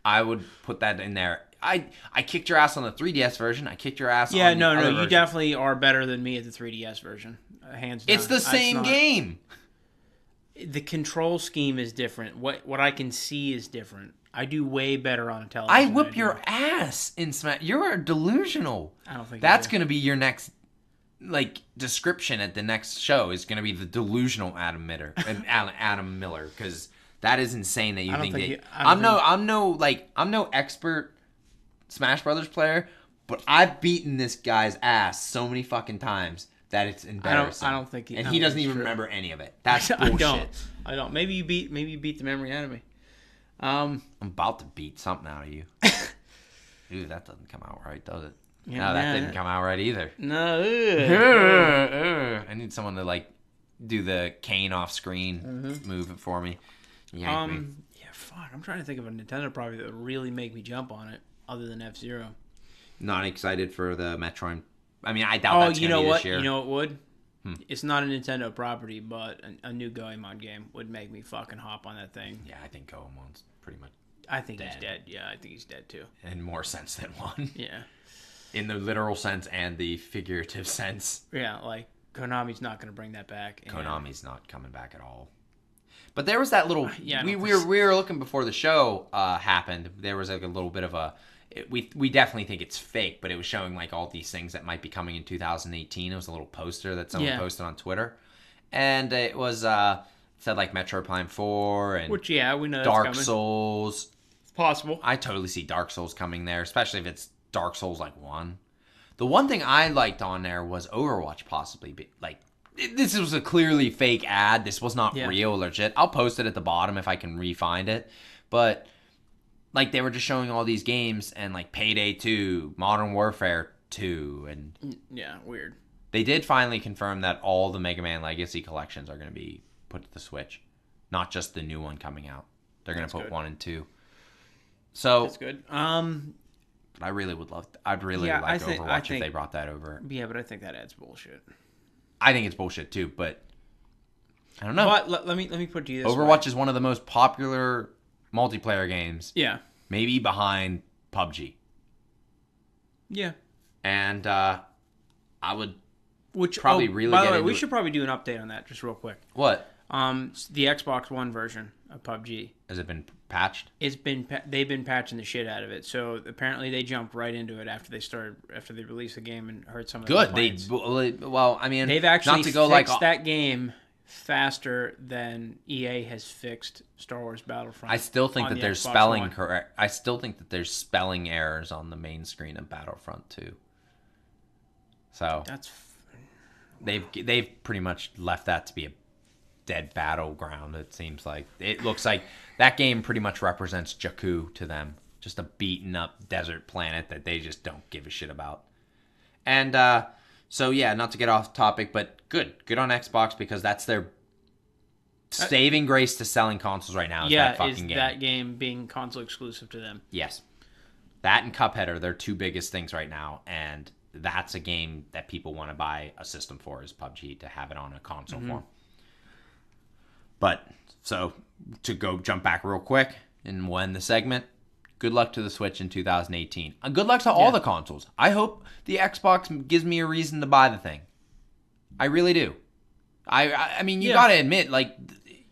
I would put that in there. I kicked your ass on the 3DS version. I kicked your ass on the other version. You definitely are better than me at the 3DS version. Hands down. It's the same game. The control scheme is different. What I can see is different. I do way better on a television. I whip your ass in Smash. You're delusional. I don't think that's going to be your next description at the next show is going to be the delusional Adam Miller, because that is insane that you think that I'm no expert Smash Brothers player, but I've beaten this guy's ass so many fucking times that it's embarrassing. I don't think he... And he doesn't even remember any of it. That's bullshit. I don't. Maybe you beat the memory out of me. I'm about to beat something out of you. Dude, that doesn't come out right, does it? Yeah, no, that didn't come out right either. No. I need someone to do the cane off screen move it for me. Yank me. Yeah, fuck. I'm trying to think of a Nintendo product that would really make me jump on it, other than F-Zero. Not excited for the Metroid. I mean, I doubt that's going to be this year. You know what would? It's not a Nintendo property, but a new Goemon game would make me fucking hop on that thing. Yeah, I think Goemon's pretty much I think he's dead. Yeah, I think he's dead too. In more sense than one. Yeah. In the literal sense and the figurative sense. Yeah, Konami's not going to bring that back. Konami's not coming back at all. But there was that little... we were looking before the show happened. There was a little bit of a... We definitely think it's fake, but it was showing all these things that might be coming in 2018. It was a little poster that someone posted on Twitter. And it was... said Metroid Prime 4 and... Which, we know Dark Souls. It's possible. I totally see Dark Souls coming there, especially if it's Dark Souls 1. The one thing I liked on there was Overwatch possibly. This was a clearly fake ad. This was not real, legit. I'll post it at the bottom if I can re-find it. But like they were just showing all these games and like Payday 2, Modern Warfare 2, and yeah, weird. They did finally confirm that all the Mega Man Legacy collections are going to be put to the Switch, not just the new one coming out. They're going to put 1 and 2. So that's good. I really would love. I'd really like Overwatch if they brought that over. Yeah, but I think that adds bullshit. I think it's bullshit too, but I don't know. But let me put it to you this Overwatch is one of the most popular multiplayer games. Yeah. Maybe behind PUBG. Yeah. And I would really by the way, we should probably do an update on that just real quick. What? The Xbox One version of PUBG. Has it been patched? They've been patching the shit out of it. So apparently they jumped right into it after they released the game and heard some of the complaints. Well, I mean, they've actually not to go fixed that game faster than EA has fixed Star Wars Battlefront. I still think that there's Xbox One. I still think that there's spelling errors on the main screen of Battlefront 2. So they've pretty much left that to be a dead battleground. It seems like it looks like that game pretty much represents Jakku to them, just a beaten up desert planet that they just don't give a shit about. And so yeah, not to get off topic, but good on Xbox because that's their saving grace to selling consoles right now. That game being console exclusive to them. Yes, that and Cuphead are their 2 biggest things right now, and that's a game that people want to buy a system for is PUBG to have it on a console form. But so to go jump back real quick and we'll end the segment. Good luck to the Switch in 2018. Good luck to all the consoles. I hope the Xbox gives me a reason to buy the thing. I really do. I mean, you got to admit, like,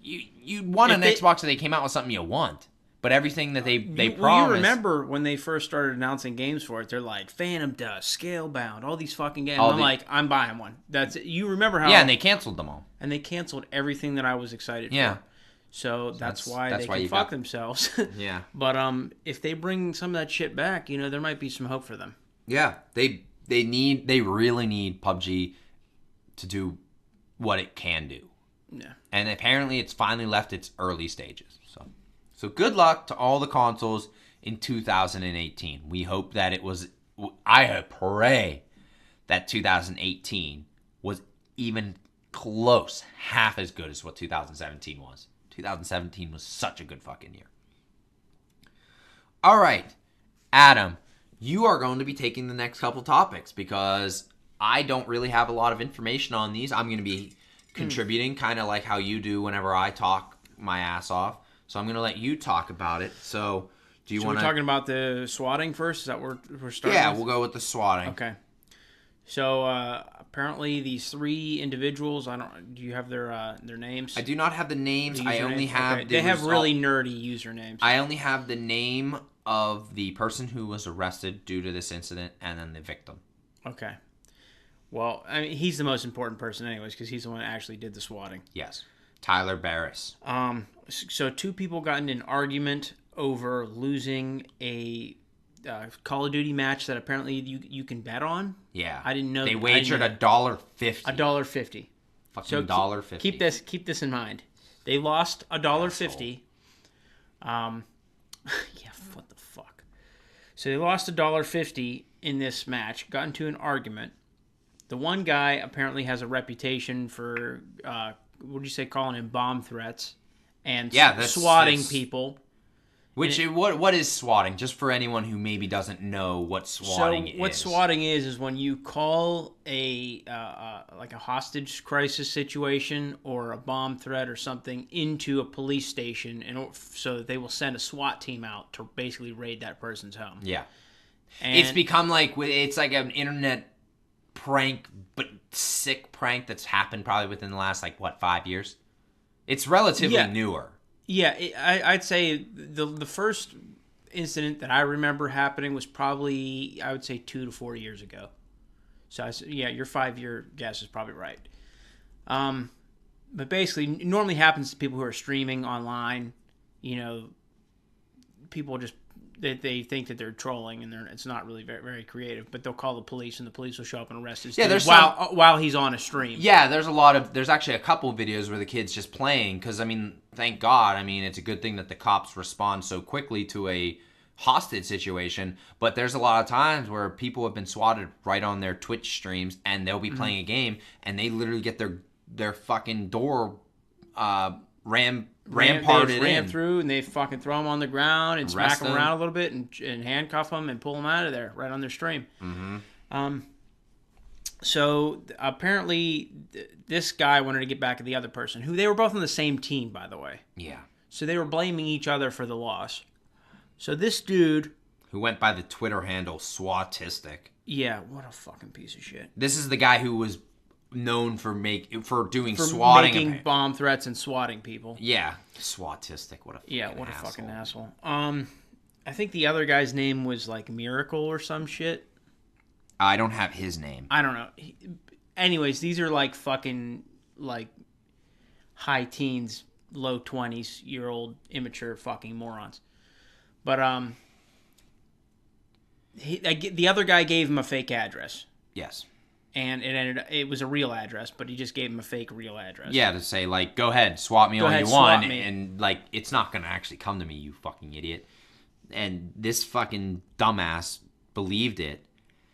you want an Xbox that they came out with something you want. But everything that they promised... Well, you remember when they first started announcing games for it, they're like, Phantom Dust, Scalebound, all these fucking games. I'm like, I'm buying one. You remember how... Yeah, and they canceled them all. And they canceled everything that I was excited for. So that's why they can fuck themselves. Yeah. But if they bring some of that shit back, there might be some hope for them. Yeah, they really need PUBG to do what it can do. Yeah. And apparently it's finally left its early stages. So good luck to all the consoles in 2018. We hope that I pray that 2018 was even close, half as good as what 2017 was. 2017 was such a good fucking year. All right, Adam, you are going to be taking the next couple topics because I don't really have a lot of information on these. I'm going to be contributing kind of like how you do whenever I talk my ass off. So I'm going to let you talk about it. So do you want to... we're talking about the swatting first? Is that where we're starting? Yeah, we'll go with the swatting. Okay. So apparently these 3 individuals, do you have their names? I do not have the names. I only have... Okay. They have really nerdy usernames. I only have the name of the person who was arrested due to this incident and then the victim. Okay. Well, I mean, he's the most important person anyways because he's the one that actually did the swatting. Yes. Tyler Barris. So 2 people got in an argument over losing a Call of Duty match that apparently you can bet on. Yeah, I didn't know. They wagered $1.50. $1.50. Fucking $1.50. Keep this in mind. They lost $1.50. Yeah, what the fuck? So they lost $1.50 in this match. Got into an argument. The one guy apparently has a reputation for what did you say? Calling in bomb threats and swatting people. What is swatting? Just for anyone who maybe doesn't know what swatting is. So what swatting is when you call a hostage crisis situation or a bomb threat or something into a police station, so that they will send a SWAT team out to basically raid that person's home. Yeah, and it's become it's like an internet prank, but sick prank that's happened probably within the last 5 years. It's relatively newer. Yeah, I'd say the first incident that I remember happening was probably, I would say, 2 to 4 years ago. So, your 5-year guess is probably right. But basically, it normally happens to people who are streaming online. People just, they think that they're trolling, and it's not really very, very creative. But they'll call the police, and the police will show up and arrest his dude while he's on a stream. Yeah, there's actually a couple of videos where the kid's just playing, because, thank God. It's a good thing that the cops respond so quickly to a hostage situation, but there's a lot of times where people have been swatted right on their Twitch streams, and they'll be playing a game, and they literally get their fucking door ran through, and they fucking throw them on the ground and smack them around a little bit and handcuff them and pull them out of there right on their stream. So apparently this guy wanted to get back at the other person, who they were both on the same team, by the way. Yeah. So they were blaming each other for the loss. So this dude, who went by the Twitter handle Swatistic. Yeah, what a fucking piece of shit. This is the guy who was known for doing swatting, making bomb threats and swatting people. Yeah, Swatistic. What a fucking asshole. I think the other guy's name was like Miracle or some shit. I don't have his name. I don't know. Anyways, these are like fucking like high teens, low 20s-year-old immature fucking morons. But the other guy gave him a fake address. Yes. And it was a real address, but he just gave him a fake real address. Yeah, to say like, go ahead, swat me all you want, and like it's not gonna actually come to me, you fucking idiot. And this fucking dumbass believed it.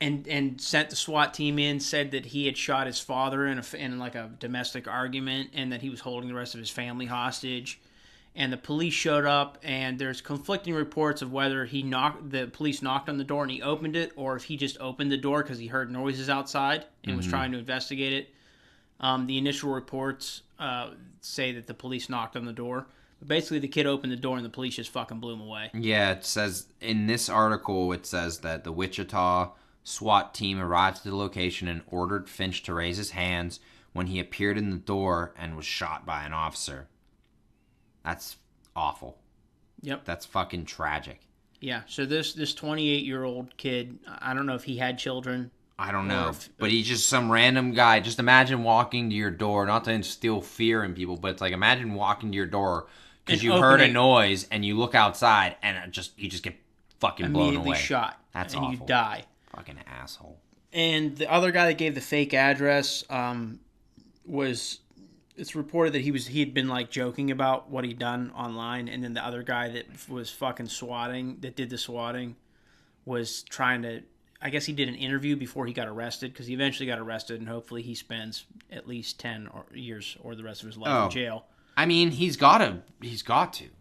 And sent the SWAT team in, said that he had shot his father in like a domestic argument, and that he was holding the rest of his family hostage. And the police showed up, and there's conflicting reports of whether the police knocked on the door and he opened it, or if he just opened the door because he heard noises outside and was trying to investigate it. The initial reports say that the police knocked on the door. But basically, the kid opened the door and the police just fucking blew him away. Yeah, it says in this article, it says that the Wichita SWAT team arrived at the location and ordered Finch to raise his hands when he appeared in the door and was shot by an officer. That's awful. Yep. That's fucking tragic. Yeah, so this 28-year-old kid, I don't know if he had children. I don't know, but he's just some random guy. Just imagine walking to your door, not to instill fear in people, but it's like imagine walking to your door because you heard a noise and you look outside and you just get fucking blown away. Immediately shot. That's and awful. You die. Fucking asshole. And the other guy that gave the fake address it's reported that he'd been like joking about what he'd done online, and then the other guy that was fucking did the swatting was trying to, I guess he did an interview before he got arrested, because he eventually got arrested, and hopefully he spends at least 10 years or the rest of his life in jail. I mean, he's got to.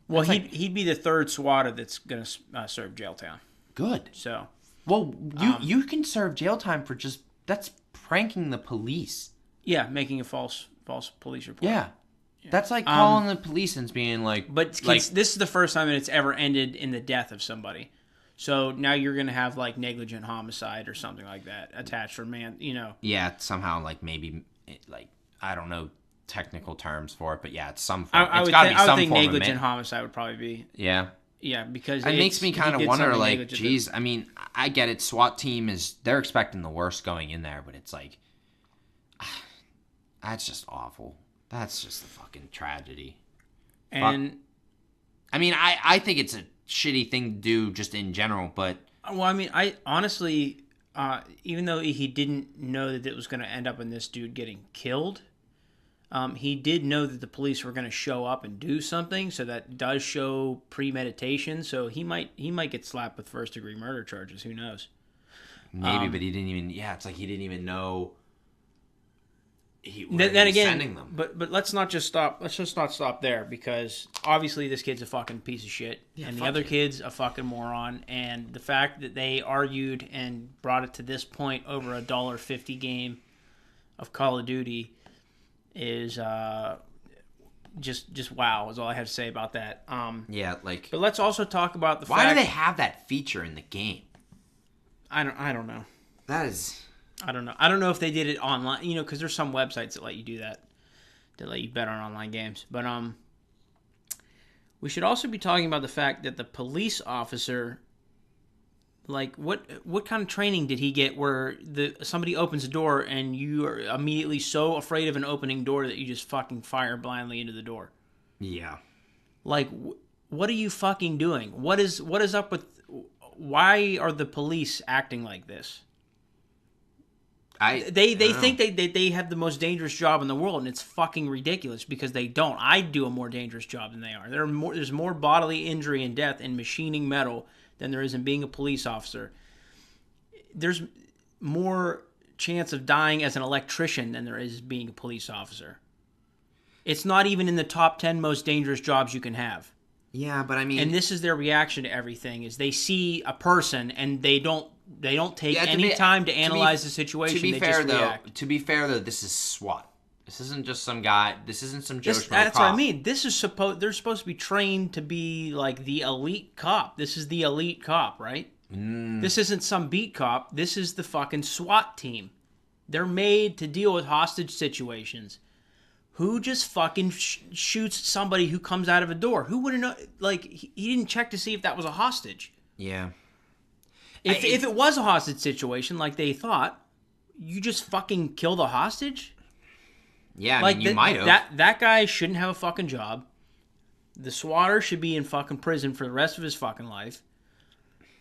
Well, he'd be the third swatter that's going to serve jail time. Good. So, well, you can serve jail time for that's pranking the police. Yeah, making a false police report. Yeah. That's like calling the police and being like... But this is the first time that it's ever ended in the death of somebody. So now you're going to have like negligent homicide or something like that attached for Yeah, somehow like maybe like, I don't know technical terms for it, but yeah, it's some form. I would think negligent homicide would probably be... Yeah. Yeah, because it makes me kind of wonder, like, geez, I mean, I get it. SWAT team they're expecting the worst going in there, but it's like... That's just awful. That's just a fucking tragedy. And I mean, I think it's a shitty thing to do just in general, but... Well, I mean, I honestly, even though he didn't know that it was going to end up in this dude getting killed, he did know that the police were going to show up and do something, so that does show premeditation. So he might get slapped with first-degree murder charges. Who knows? Maybe, but he didn't even... Yeah, it's like he didn't even know... Then again, sending them. But let's not just stop. Let's just not stop there, because obviously this kid's a fucking piece of shit, and the other kid's a fucking moron. And the fact that they argued and brought it to this point over a $1.50 game of Call of Duty is just wow. Is all I have to say about that. Yeah, like. But let's also talk about the fact. Why do they have that feature in the game? I don't know. That is. I don't know. I don't know if they did it online, because there's some websites that let you do that, that let you bet on online games. But we should also be talking about the fact that the police officer, like, what kind of training did he get where somebody opens a door and you are immediately so afraid of an opening door that you just fucking fire blindly into the door? Yeah. Like, what are you fucking doing? What is up with? Why are the police acting like this? They think they have the most dangerous job in the world, and it's fucking ridiculous because they don't. I do a more dangerous job than they are. There's more bodily injury and death in machining metal than there is in being a police officer. There's more chance of dying as an electrician than there is being a police officer. It's not even in the top 10 most dangerous jobs you can have. Yeah, but I mean... And this is their reaction to everything, is they see a person and they don't take any time to analyze the situation. To be fair though, this is SWAT. This isn't just some guy. This isn't some Joe Schmo That's cop. what I mean. They're supposed to be trained to be like the elite cop. This is the elite cop, right? This isn't some beat cop. This is the fucking SWAT team. They're made to deal with hostage situations. Who just fucking shoots somebody who comes out of a door? Who wouldn't know? Like, he didn't check to see if that was a hostage. Yeah. If it was a hostage situation, like they thought, you just fucking kill the hostage? Yeah, I mean, you might have. That guy shouldn't have a fucking job. The swatter should be in fucking prison for the rest of his fucking life.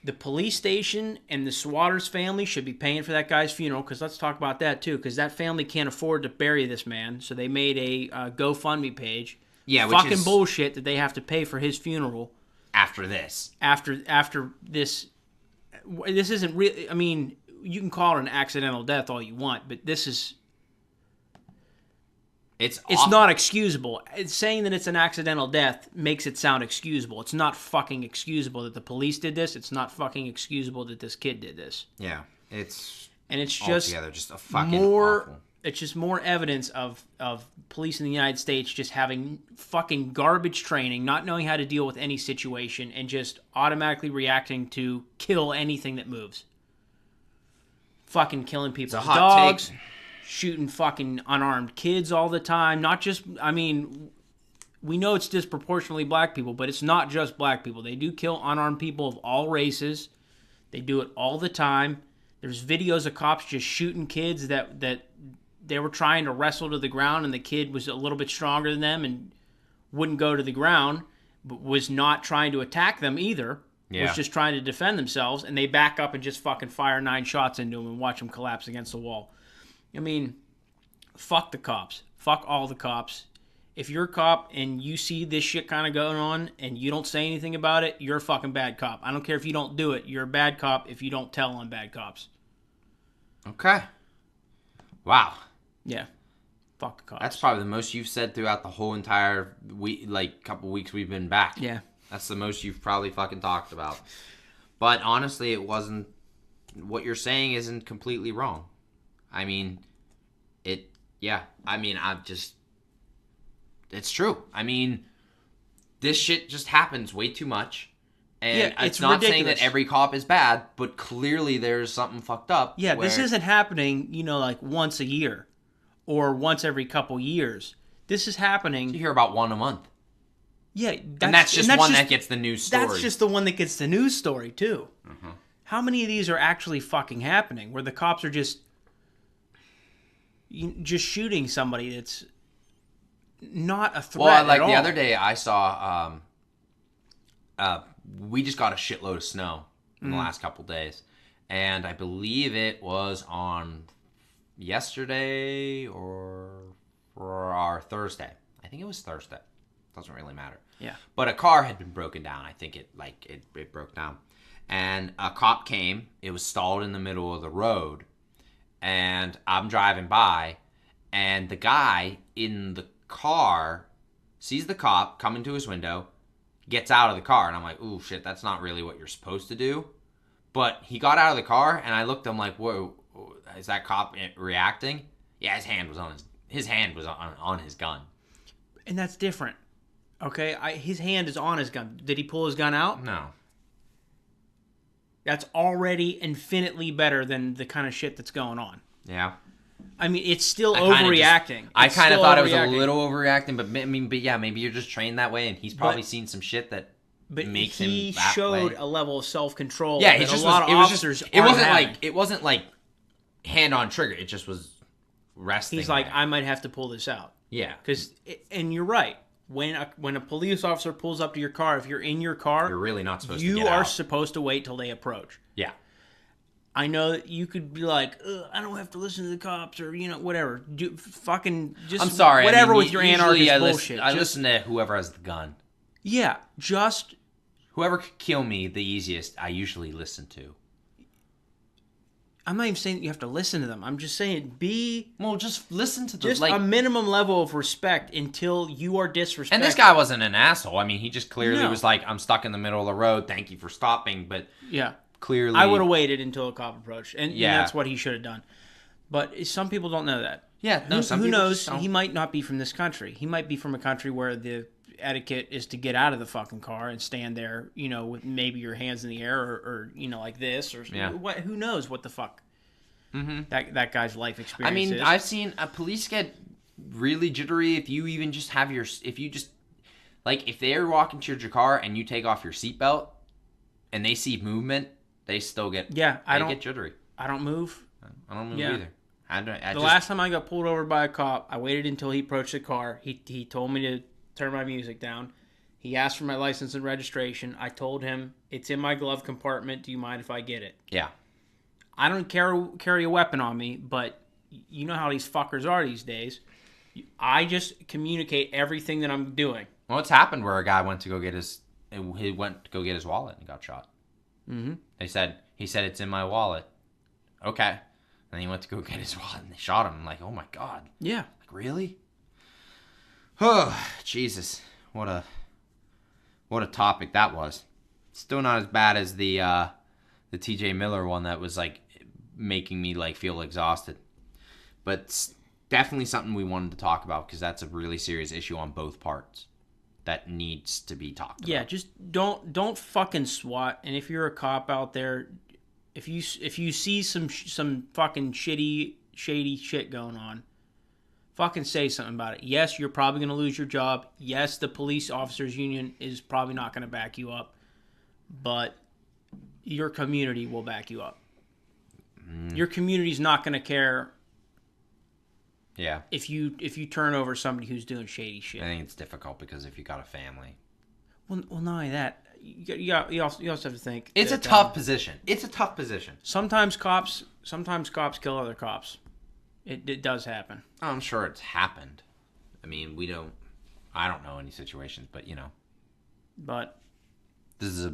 The police station and the swatter's family should be paying for that guy's funeral, because let's talk about that too, because that family can't afford to bury this man, so they made a GoFundMe page. Yeah, fucking which is bullshit that they have to pay for his funeral. After this. After this. This isn't really... I mean, you can call it an accidental death all you want, but this is... It's not excusable. It's saying that it's an accidental death makes it sound excusable. It's not fucking excusable that the police did this. It's not fucking excusable that this kid did this. Yeah, it's just a fucking awful. It's just more evidence of police in the United States just having fucking garbage training, not knowing how to deal with any situation, and just automatically reacting to kill anything that moves. Fucking killing people's dogs. Take. Shooting fucking unarmed kids all the time. Not just, I mean, we know it's disproportionately black people, but it's not just black people. They do kill unarmed people of all races. They do it all the time. There's videos of cops just shooting kids that they were trying to wrestle to the ground, and the kid was a little bit stronger than them and wouldn't go to the ground, but was not trying to attack them either. Yeah. Was just trying to defend themselves, and they back up and just fucking fire 9 shots into them and watch them collapse against the wall. I mean, fuck the cops. Fuck all the cops. If you're a cop and you see this shit kind of going on and you don't say anything about it, you're a fucking bad cop. I don't care if you don't do it. You're a bad cop if you don't tell on bad cops. Okay. Wow. Yeah. Fuck the cops. That's probably the most you've said throughout the whole entire week, like couple weeks we've been back. Yeah. That's the most you've probably fucking talked about. But honestly, it wasn't... What you're saying isn't completely wrong. I mean, it's true. I mean, this shit just happens way too much. And it's not ridiculous. Saying that every cop is bad, but clearly there's something fucked up. Yeah, this isn't happening, like once a year or once every couple years. This is happening. You hear about one a month. Yeah. That's just one that gets the news story. That's just the one that gets the news story, too. Mm-hmm. How many of these are actually fucking happening where the cops are just shooting somebody that's not a threat at all? Well, the other day I saw, we just got a shitload of snow in the last couple days. And I believe it was on yesterday or our Thursday. I think it was Thursday. Doesn't really matter. Yeah. But a car had been broken down. I think it broke down. And a cop came. It was stalled in the middle of the road. And I'm driving by, and the guy in the car sees the cop come into his window, gets out of the car, and I'm like, ooh, shit, that's not really what you're supposed to do. But he got out of the car, and I looked at him like, whoa, is that cop reacting? Yeah, his hand was on his gun. And that's different. Okay, his hand is on his gun. Did he pull his gun out? No. That's already infinitely better than the kind of shit that's going on. Yeah. I mean, it's still overreacting. I kind of thought it was a little overreacting, but maybe you're just trained that way, and he's probably seen some shit that makes him that way. But he showed a level of self-control. Yeah, that a lot of officers aren't having. It wasn't like hand on trigger. It just was resting. He's like, I might have to pull this out. Yeah. And you're right. When a police officer pulls up to your car, if you're in your car, you're really not supposed to get out. You are supposed to wait till they approach. Yeah. I know that you could be like, I don't have to listen to the cops or, whatever. Fucking just I'm sorry. Whatever with your anarchist bullshit. I listen to whoever has the gun. Yeah. Just whoever could kill me the easiest, I usually listen to. I'm not even saying that you have to listen to them. I'm just saying just listen to the just a minimum level of respect until you are disrespected. And this guy wasn't an asshole. I mean, he just clearly was like, I'm stuck in the middle of the road. Thank you for stopping. But yeah, clearly, I would have waited until a cop approached, and that's what he should have done. But some people don't know that. Yeah, no. Who knows? He might not be from this country. He might be from a country where the etiquette is to get out of the fucking car and stand there, with maybe your hands in the air or like this or what? Who knows what the fuck that guy's life experience. I mean, is. I've seen police get really jittery if you even just have if they're walking to your car and you take off your seatbelt and they see movement, they still get get jittery. I don't move. I don't move either. Last time I got pulled over by a cop, I waited until he approached the car. He told me to turn my music down. He asked for my license and registration. I told him, it's in my glove compartment. Do you mind if I get it? Yeah. I don't carry a weapon on me, but you know how these fuckers are these days. I just communicate everything that I'm doing. Well, it's happened where a guy went to go get his wallet and got shot. Mm-hmm. He said it's in my wallet. Okay. Then he went to go get his wallet and they shot him. I'm like, oh my God. Yeah. Like, really? Oh, Jesus. What a topic that was. Still not as bad as the TJ Miller one that was like making me like feel exhausted. But it's definitely something we wanted to talk about because that's a really serious issue on both parts that needs to be talked about. Yeah, just don't fucking SWAT. And if you're a cop out there, if you see some fucking shady shit going on, fucking say something about it. Yes, you're probably going to lose your job. Yes, the police officers union is probably not going to back you up, but your community will back you up. Your community's not going to care. Yeah. If you turn over somebody who's doing shady shit. I think it's difficult because if you got a family. Well, not only that. You also have to think. It's a tough position. It's a tough position. Sometimes cops kill other cops. It does happen. Oh, I'm sure it's happened. I mean, I don't know any situations, but But this is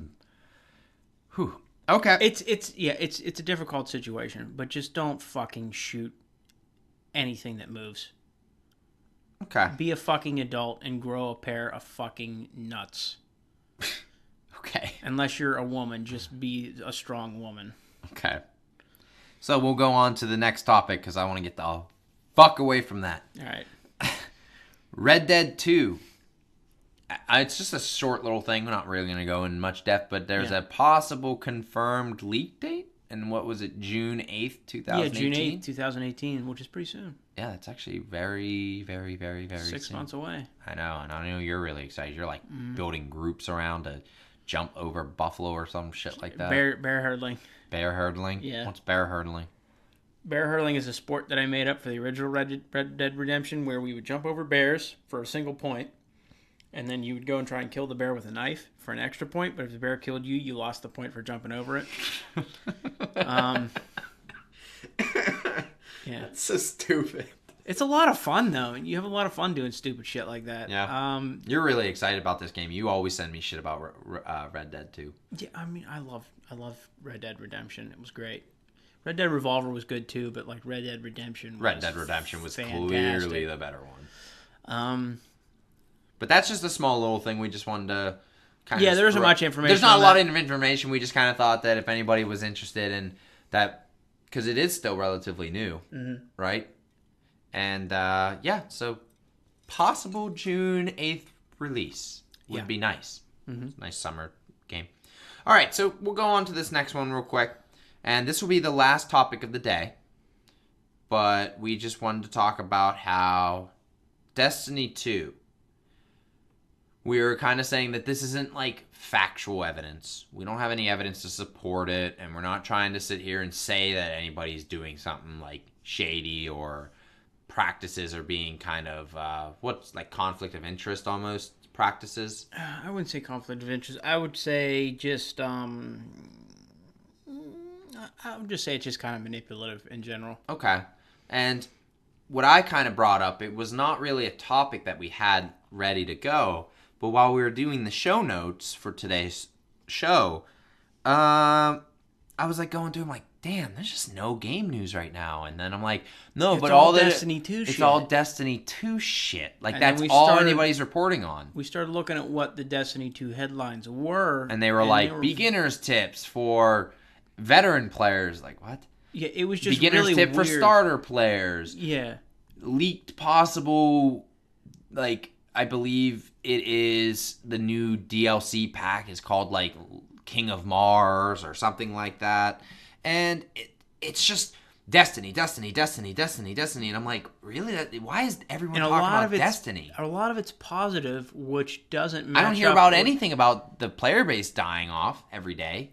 okay. It's a difficult situation, but just don't fucking shoot anything that moves. Okay. Be a fucking adult and grow a pair of fucking nuts. Okay. Unless you're a woman, just be a strong woman. Okay. So we'll go on to the next topic because I want to get the fuck away from that. All right. Red Dead 2. It's just a short little thing. We're not really going to go in much depth, but there's a possible confirmed leak date. And what was it? June 8th, 2018? Yeah, June 8th, 2018, which is pretty soon. Yeah, that's actually very, very, very, very 6 soon. months away. I know, and I know you're really excited. You're like building groups around to jump over buffalo or some shit like that. Bear hurdling. Bear hurdling? Yeah. What's bear hurdling? Bear hurdling is a sport that I made up for the original Red Dead Redemption where we would jump over bears for a single point, and then you would go and try and kill the bear with a knife for an extra point, but if the bear killed you, you lost the point for jumping over it. Yeah. That's so stupid. It's a lot of fun, though. You have a lot of fun doing stupid shit like that. Yeah. You're really excited about this game. You always send me shit about Red Dead 2. Yeah, I mean, I love Red Dead Redemption. It was great. Red Dead Revolver was good, too, but, like, Red Dead Redemption was clearly the better one. But that's just a small little thing we just wanted to kind of... Yeah, there isn't much information. There's not a lot of information. We just kind of thought that if anybody was interested in that... Because it is still relatively new, right? And, so possible June 8th release would be nice. Mm-hmm. Nice summer game. All right, so we'll go on to this next one real quick. And this will be the last topic of the day. But we just wanted to talk about how Destiny 2... We were kind of saying that this isn't like factual evidence. We don't have any evidence to support it, and we're not trying to sit here and say that anybody's doing something like shady or practices are being kind of what's like conflict of interest almost practices. I wouldn't say conflict of interest. I would say just I would just say it's just kind of manipulative in general. Okay, and what I kind of brought up, it was not really a topic that we had ready to go. But while we were doing the show notes for today's show, I was like going through. I'm like, damn, there's just no game news right now. And then I'm like, no, it's but all the Destiny 2 shit. It's all Destiny 2 shit. Like And that's all anybody's reporting on. We started looking at what the Destiny 2 headlines were, and they were beginners tips for veteran players. Like what? Yeah, it was just beginners really tip weird. for starter players. Yeah, leaked possible, like I believe it is the new DLC pack is called like King of Mars or something like that, and it's just Destiny, and I'm like, really? Why is everyone talking about Destiny? A lot of it's positive, which doesn't match. I don't hear about anything about the player base dying off every day.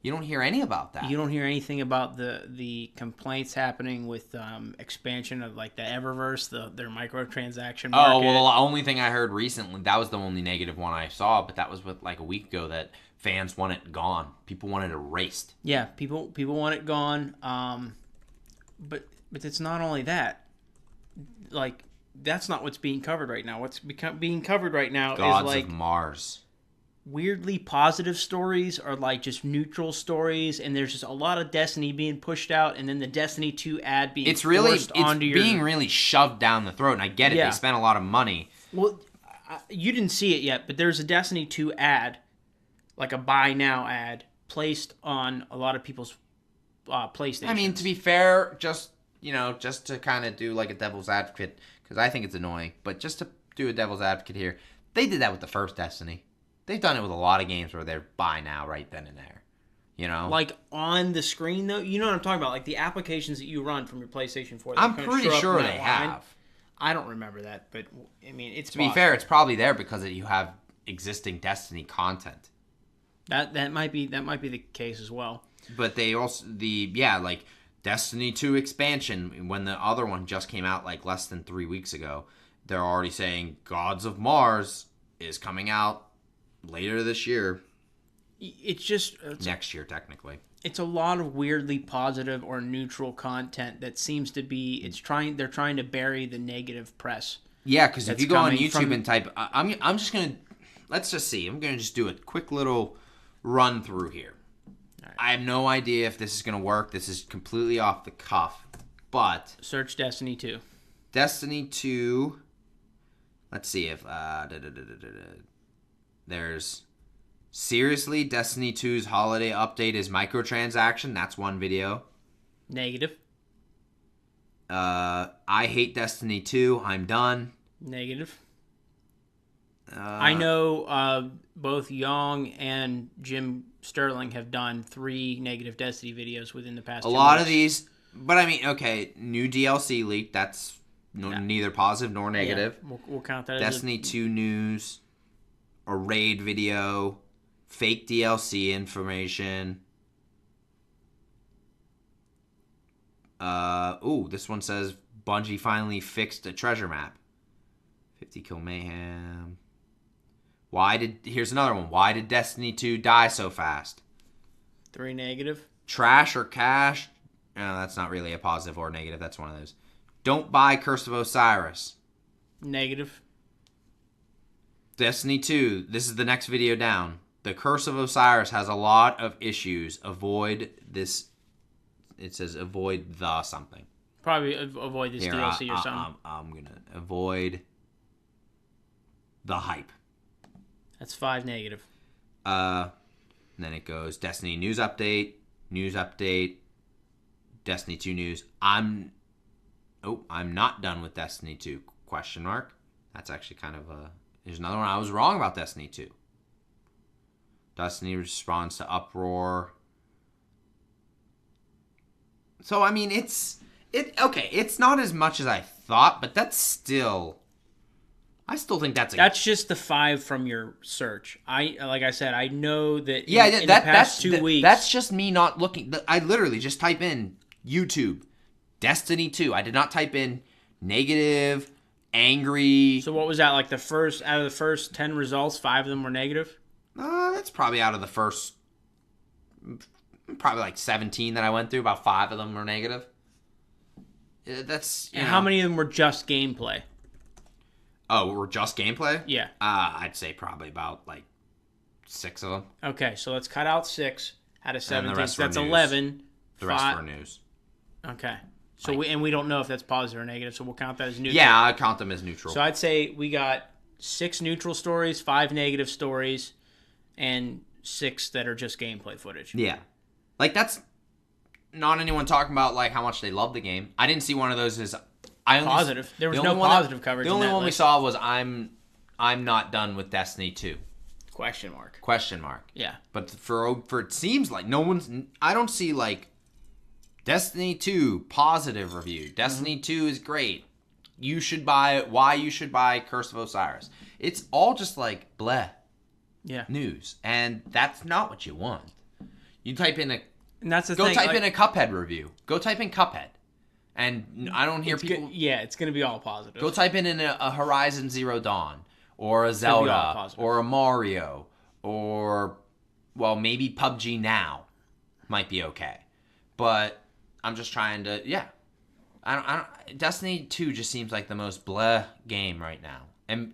You don't hear any about that. You don't hear anything about the complaints happening with expansion of like the Eververse, their microtransaction market. Oh, well, the only thing I heard recently, that was the only negative one I saw, but that was with like a week ago that fans want it gone. People want it erased. Yeah, people want it gone. But it's not only that. Like, that's not what's being covered right now. What's being covered right now Gods is like of Mars. Weirdly positive stories or like just neutral stories, and there's just a lot of Destiny being pushed out, and then the Destiny 2 ad being forced onto your... It's being really shoved down the throat, and I get it. Yeah. They spent a lot of money. Well, you didn't see it yet, but there's a Destiny 2 ad, like a buy now ad, placed on a lot of people's PlayStation. I mean, to be fair, just to kind of do like a devil's advocate, because I think it's annoying, but just to do a devil's advocate here, they did that with the first Destiny. They've done it with a lot of games where they're buy now right then and there. You know? Like on the screen, though? You know what I'm talking about? Like the applications that you run from your PlayStation 4. I'm pretty sure they have. I don't remember that, but I mean, it's to be fair, it's probably there because you have existing Destiny content. That might be the case as well. But they also like Destiny 2 expansion, when the other one just came out like less than 3 weeks ago, they're already saying Gods of Mars is coming out later this year. It's next year, technically. It's a lot of weirdly positive or neutral content that seems to be. They're trying to bury the negative press. Yeah, because if you go on YouTube and type, I'm just gonna let's just see. I'm gonna just do a quick little run through here. Right. I have no idea if this is gonna work. This is completely off the cuff, but search Destiny 2. Destiny 2. Let's see if there's seriously Destiny 2's holiday update is microtransaction. That's one video. Negative. I hate Destiny 2. I'm done. Negative. I know both Young and Jim Sterling have done 3 negative Destiny videos within the past 2 weeks. A lot months. of these, but I mean, okay, new DLC leaked. That's neither positive nor negative. Yeah, we'll count that Destiny 2 news. A raid video, fake DLC information. This one says Bungie finally fixed a treasure map. 50 kill mayhem. Here's another one. Why did Destiny 2 die so fast? 3 negative. Trash or cash? No, that's not really a positive or negative. That's one of those. Don't buy Curse of Osiris. Negative. Destiny 2, this is the next video down. The Curse of Osiris has a lot of issues. Avoid this. It says avoid the something. Probably avoid this DLC or something. I'm going to avoid the hype. That's 5 negative. Then it goes Destiny news update, Destiny 2 news. I'm not done with Destiny 2, ? That's actually kind of a... There's another one. I was wrong about Destiny 2. Destiny responds to uproar. So, I mean, it's not as much as I thought, but that's still... I still think that's... That's just the 5 from your search. Like I said, I know that in the past 2 weeks... That's just me not looking... I literally just type in YouTube, Destiny 2. I did not type in negative... angry. So what was that, like out of the first 10 results, 5 of them were negative? That's probably out of the first, probably like 17 that I went through. About 5 of them were negative. And how many of them were just gameplay? Oh, were just gameplay? Yeah. I'd say probably about like 6 of them. Okay, so let's cut out 6 out of 17. the rest So that's were news. 11. The rest were news. Okay. So we don't know if that's positive or negative, so we'll count that as neutral. Yeah, I count them as neutral. So I'd say we got 6 neutral stories, 5 negative stories, and 6 that are just gameplay footage. Yeah. Like, that's not anyone talking about, like, how much they love the game. I didn't see one of those as... Positive. There was no positive coverage. The only one we saw was I'm not done with Destiny 2. Question mark. Yeah. But for it seems like no one's... I don't see, like, Destiny 2, positive review. Destiny 2 is great. You should buy it. Why you should buy Curse of Osiris. It's all just, like, bleh. Yeah. News. And that's not what you want. You type in a... And that's the Go thing. type in a Cuphead review. Go type in Cuphead. And I don't hear people... it's going to be all positive. Go type in a Horizon Zero Dawn. Or a Zelda. Or a Mario. Or, well, maybe PUBG now. Might be okay. But I'm just trying to... Yeah. I don't... Destiny 2 just seems like the most bleh game right now. And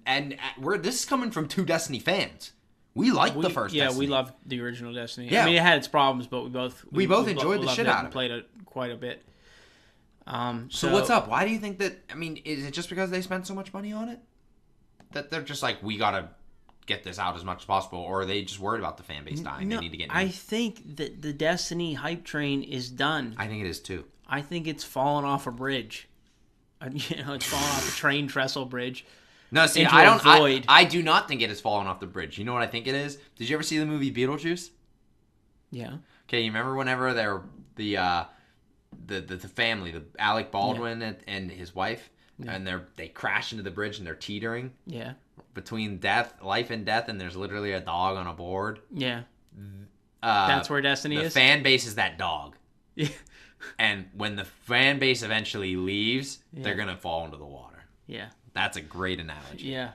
this is coming from 2 Destiny fans. We liked the first Destiny. Yeah, we loved the original Destiny. Yeah. I mean, it had its problems, but we both enjoyed the shit out of it. Played it quite a bit. So what's up? Why do you think that... I mean, is it just because they spent so much money on it? That they're just like, we gotta get this out as much as possible? Or are they just worried about the fan base dying? No, they need to get new? I think that the Destiny hype train is done. I think it is too. I think it's fallen off a bridge. It's fallen off a train trestle bridge. No, see, I do not think it has fallen off the bridge. You know what I think it is? Did you ever see the movie Beetlejuice? Yeah. Okay, you remember whenever they're the family, the Alec Baldwin and his wife, and they crash into the bridge and they're teetering. Yeah. Between life and death, and there's literally a dog on a board. Yeah. That's where Destiny is? The fan base is that dog. Yeah. And when the fan base eventually leaves, they're going to fall into the water. Yeah. That's a great analogy. Yeah.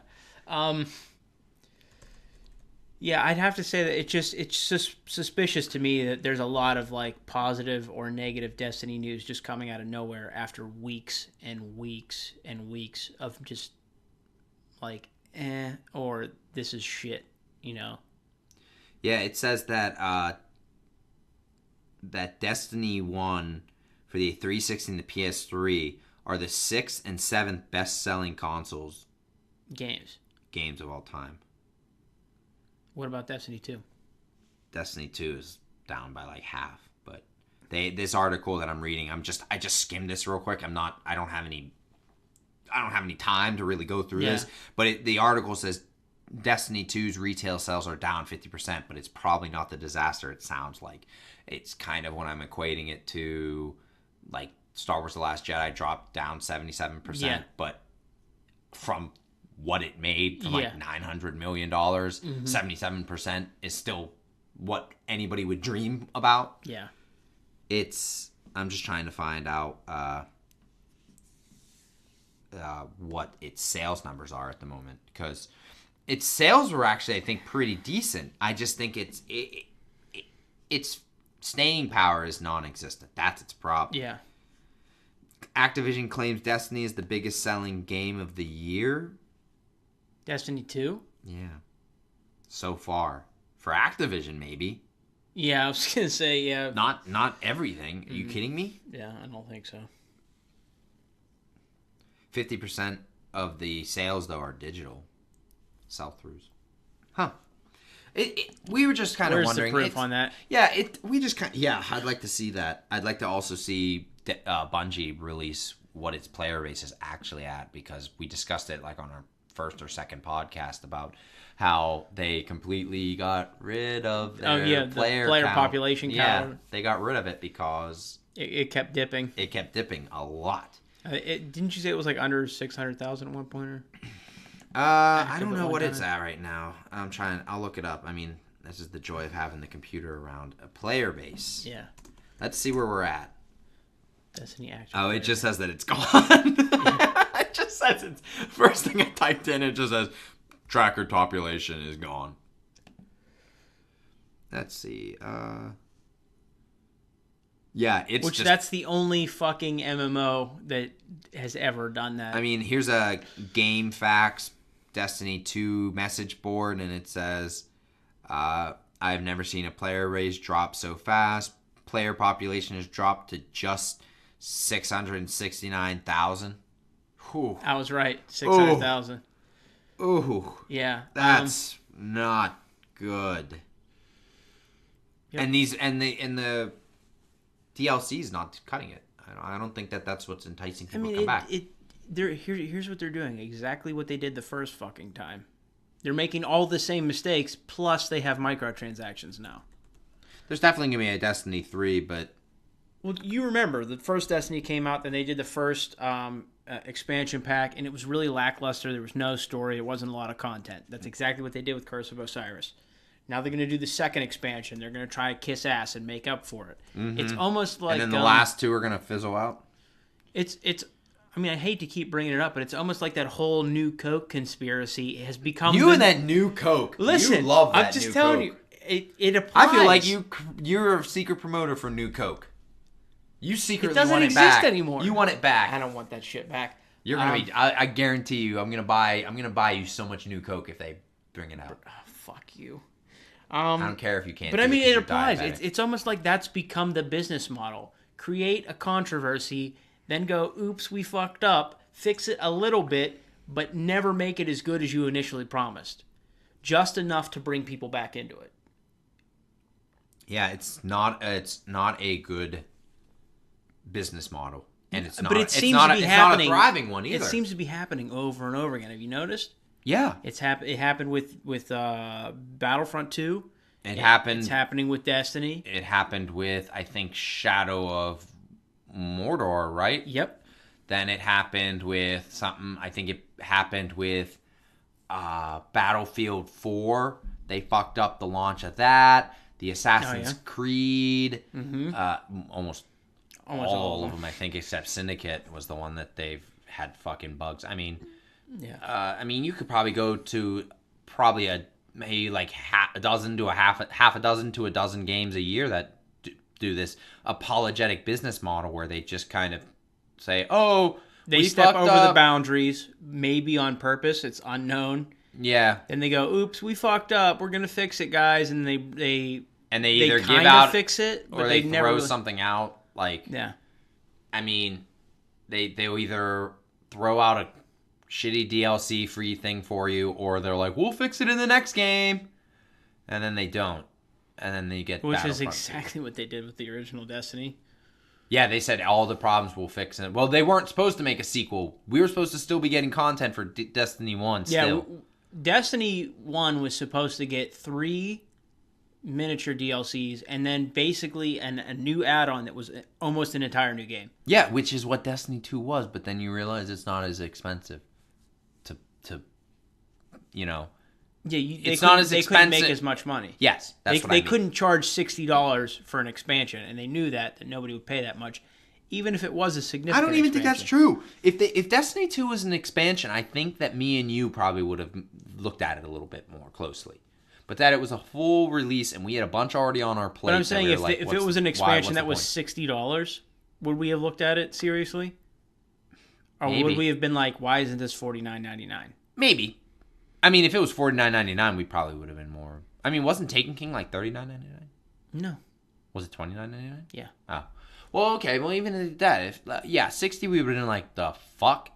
Yeah, I'd have to say that it's just suspicious to me that there's a lot of like positive or negative Destiny news just coming out of nowhere after weeks and weeks and weeks of just like or this is shit, you know. Yeah, it says that that Destiny 1 for the 360 and the PS3 are the 6th and 7th best-selling games of all time. What about Destiny 2? Destiny 2 is down by like half, but this article that I'm reading, I just skimmed this real quick. I don't have any time to really go through this, but the article says Destiny 2's retail sales are down 50%, but it's probably not the disaster it sounds like. It's kind of when I'm equating it to like Star Wars The Last Jedi dropped down 77%, but from what it made from like $900 million, 77% is still what anybody would dream about. Yeah. I'm just trying to find out what its sales numbers are at the moment, because its sales were actually, I think, pretty decent. I just think its staying power is non-existent. That's its problem. Yeah. Activision claims Destiny is the biggest selling game of the year. Destiny 2? Yeah. So far. For Activision, maybe. Yeah, I was going to say, yeah. Not everything. Are you kidding me? Yeah, I don't think so. 50% of the sales, though, are digital sell-throughs. Huh. We were just kind of wondering. Where's the proof on that? Yeah, I'd like to see that. I'd like to also see Bungie release what its player base is actually at, because we discussed it like on our first or second podcast about how they completely got rid of their player population count. Yeah, they got rid of it because it kept dipping. It kept dipping a lot. Didn't you say it was like under 600,000 at one point? Or? I don't know what it's at right now. I'll look it up. I mean, this is the joy of having the computer around. A player base. Yeah. Let's see where we're at. Destiny Action. Oh, it just says that it's gone. It just says it's... First thing I typed in, it just says, tracker population is gone. Let's see. Yeah, it's that's the only fucking MMO that has ever done that. I mean, here's a GameFAQs Destiny 2 message board, and it says I've never seen a player raise drop so fast. Player population has dropped to just 669,000. Whew. I was right. 600,000. Ooh. Yeah. That's not good. Yep. And the DLC is not cutting it. I don't think that's what's enticing people to come back. Here's what they're doing. Exactly what they did the first fucking time. They're making all the same mistakes, plus they have microtransactions now. There's definitely going to be a Destiny 3, but... Well, you remember, the first Destiny came out, then they did the first expansion pack, and it was really lackluster. There was no story. It wasn't a lot of content. That's exactly what they did with Curse of Osiris. Now they're going to do the second expansion. They're going to try to kiss ass and make up for it. Mm-hmm. It's almost like... And then the last two are going to fizzle out? It's. I mean, I hate to keep bringing it up, but it's almost like that whole new Coke conspiracy has become... and that new Coke. Listen, you love that I'm just new telling Coke. you, it applies. I feel like you're a secret promoter for new Coke. You secretly it doesn't want it exist back. Anymore. You want it back. I don't want that shit back. You're gonna be. I guarantee you. I'm gonna buy you so much new Coke if they bring it out. Oh, fuck you. I don't care if you can't. But do I mean, it it applies. diabetic. It's almost like that's become the business model. Create a controversy, then go, "Oops, we fucked up." Fix it a little bit, but never make it as good as you initially promised. Just enough to bring people back into it. Yeah, it's not a good business model, and it's not. But it it's seems not. to be It's happening. not a thriving one either. It seems to be happening over and over again. Have you noticed? Yeah, It happened with Battlefront 2. It happened. It's happening with Destiny. It happened with, I think, Shadow of Mordor, right? Yep. Then it happened with something. I think it happened with Battlefield 4. They fucked up the launch of that. The Assassin's Creed. Mm-hmm. Almost all of them, I think, except Syndicate was the one that they've had fucking bugs. I mean, yeah. You could probably go to maybe like half a dozen to a dozen games a year that do this apologetic business model where they just kind of say, "Oh, they we step over up. the boundaries, maybe on purpose. It's unknown." Yeah. Then they go, "Oops, we fucked up. We're gonna fix it, guys." And they either kind give out fix it, but or they never throw really... something out. Like, yeah. I mean, they'll either throw out a shitty DLC free thing for you, or they're like, "We'll fix it in the next game," and then they don't, and then they get which is exactly what they did with the original Destiny. Yeah, they said all the problems will fix it. Well, they weren't supposed to make a sequel. We were supposed to still be getting content for Destiny 1 still. Yeah, Destiny 1 was supposed to get 3 miniature DLCs and then basically a new add-on that was almost an entire new game. Yeah, which is what Destiny 2 was, but then you realize it's not as expensive to Yeah, it's not as they expensive. couldn't make as much money. Yes, that's what I mean. They couldn't charge $60 for an expansion, and they knew that nobody would pay that much, even if it was a significant I don't even expansion. think that's true. If Destiny 2 was an expansion, I think that me and you probably would have looked at it a little bit more closely. But that it was a full release, and we had a bunch already on our plate. But I'm saying if it was an expansion that was $60, would we have looked at it seriously? Or Maybe. would we have been like, why isn't this $49.99? Maybe. I mean, if it was $49.99, we probably would have been more. I mean, wasn't Taken King like $39.99? No. Was it $29.99? Yeah. Oh. Well, okay. Well, even at that, 60, we would have been like, the fuck?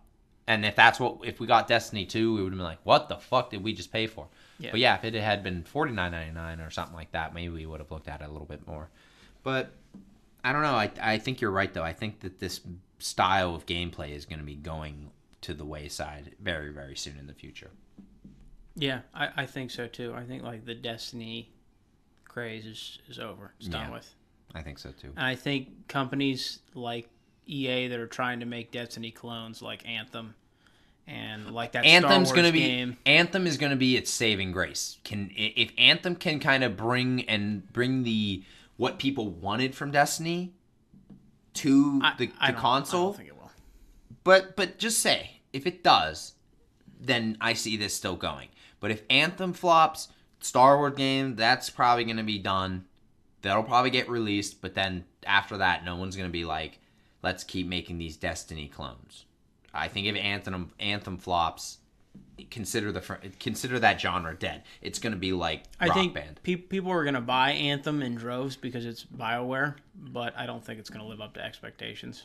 And if we got Destiny 2, we would have been like, what the fuck did we just pay for? Yeah. But yeah, if it had been $49.99 or something like that, maybe we would have looked at it a little bit more. But I don't know. I think you're right, though. I think that this style of gameplay is going to be going to the wayside very, very soon in the future. Yeah, I think so too. I think like the Destiny craze is over. It's done with. I think so too. And I think companies like EA that are trying to make Destiny clones like Anthem and like that Anthem's Star Wars gonna game. Anthem is going to be its saving grace. If Anthem can kind of bring the what people wanted from Destiny to the console, I don't think it will. But just say if it does, then I see this still going. But if Anthem flops, Star Wars game, that's probably going to be done. That'll probably get released, but then after that, no one's going to be like, let's keep making these Destiny clones. I think if Anthem flops, consider that genre dead. It's going to be like Rock I think Band. People are going to buy Anthem in droves because it's BioWare, but I don't think it's going to live up to expectations.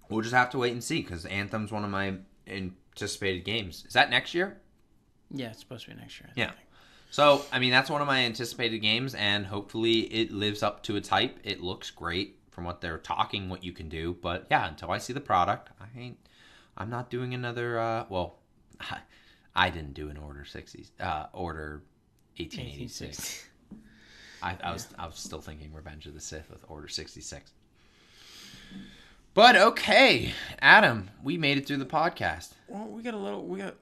We'll just have to wait and see because Anthem's one of my anticipated games. Is that next year? Yeah, it's supposed to be next year. Yeah. So, I mean, that's one of my anticipated games, and hopefully it lives up to its hype. It looks great from what they're talking, what you can do. But yeah, until I see the product, I'm not doing another. I didn't do an Order 1886. I was still thinking Revenge of the Sith with Order 66. But okay, Adam, we made it through the podcast. Well, we got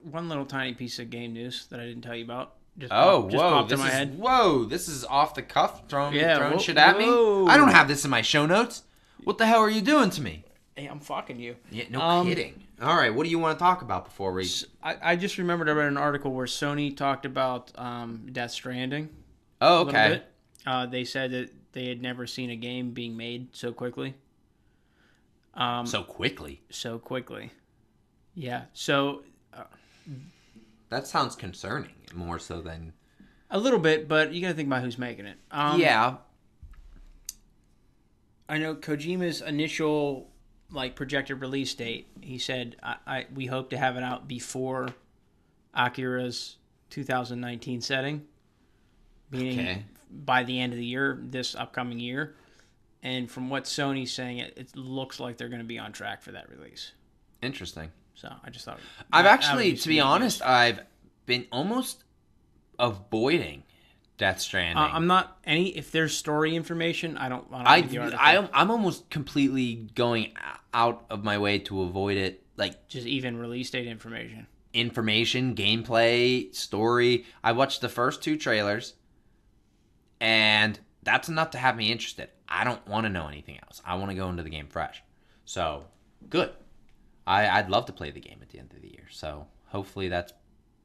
one little tiny piece of game news that I didn't tell you about. Just popped in my head. Whoa, this is off the cuff, throwing shit at me. Whoa. I don't have this in my show notes. What the hell are you doing to me? Hey, I'm fucking you. Yeah, no kidding. All right, what do you want to talk about before we... I just remembered I read an article where Sony talked about Death Stranding. Oh, okay. They said that they had never seen a game being made so quickly. So quickly? So quickly. Yeah, so... that sounds concerning, more so than... A little bit, but you got to think about who's making it. Yeah. I know Kojima's initial projected release date, he said, we hope to have it out before Akira's 2019 setting, meaning by the end of the year, this upcoming year. And from what Sony's saying, it looks like they're going to be on track for that release. Interesting. So I just thought... I've actually, to be honest, I've been almost avoiding Death Stranding. I'm not if there's story information, I don't I'm almost completely going out of my way to avoid it, just even release date information, gameplay, story. I watched the first 2 trailers, and that's enough to have me interested. I don't want to know anything else. I want to go into the game fresh. So good. I'd love to play the game at the end of the year. So hopefully that's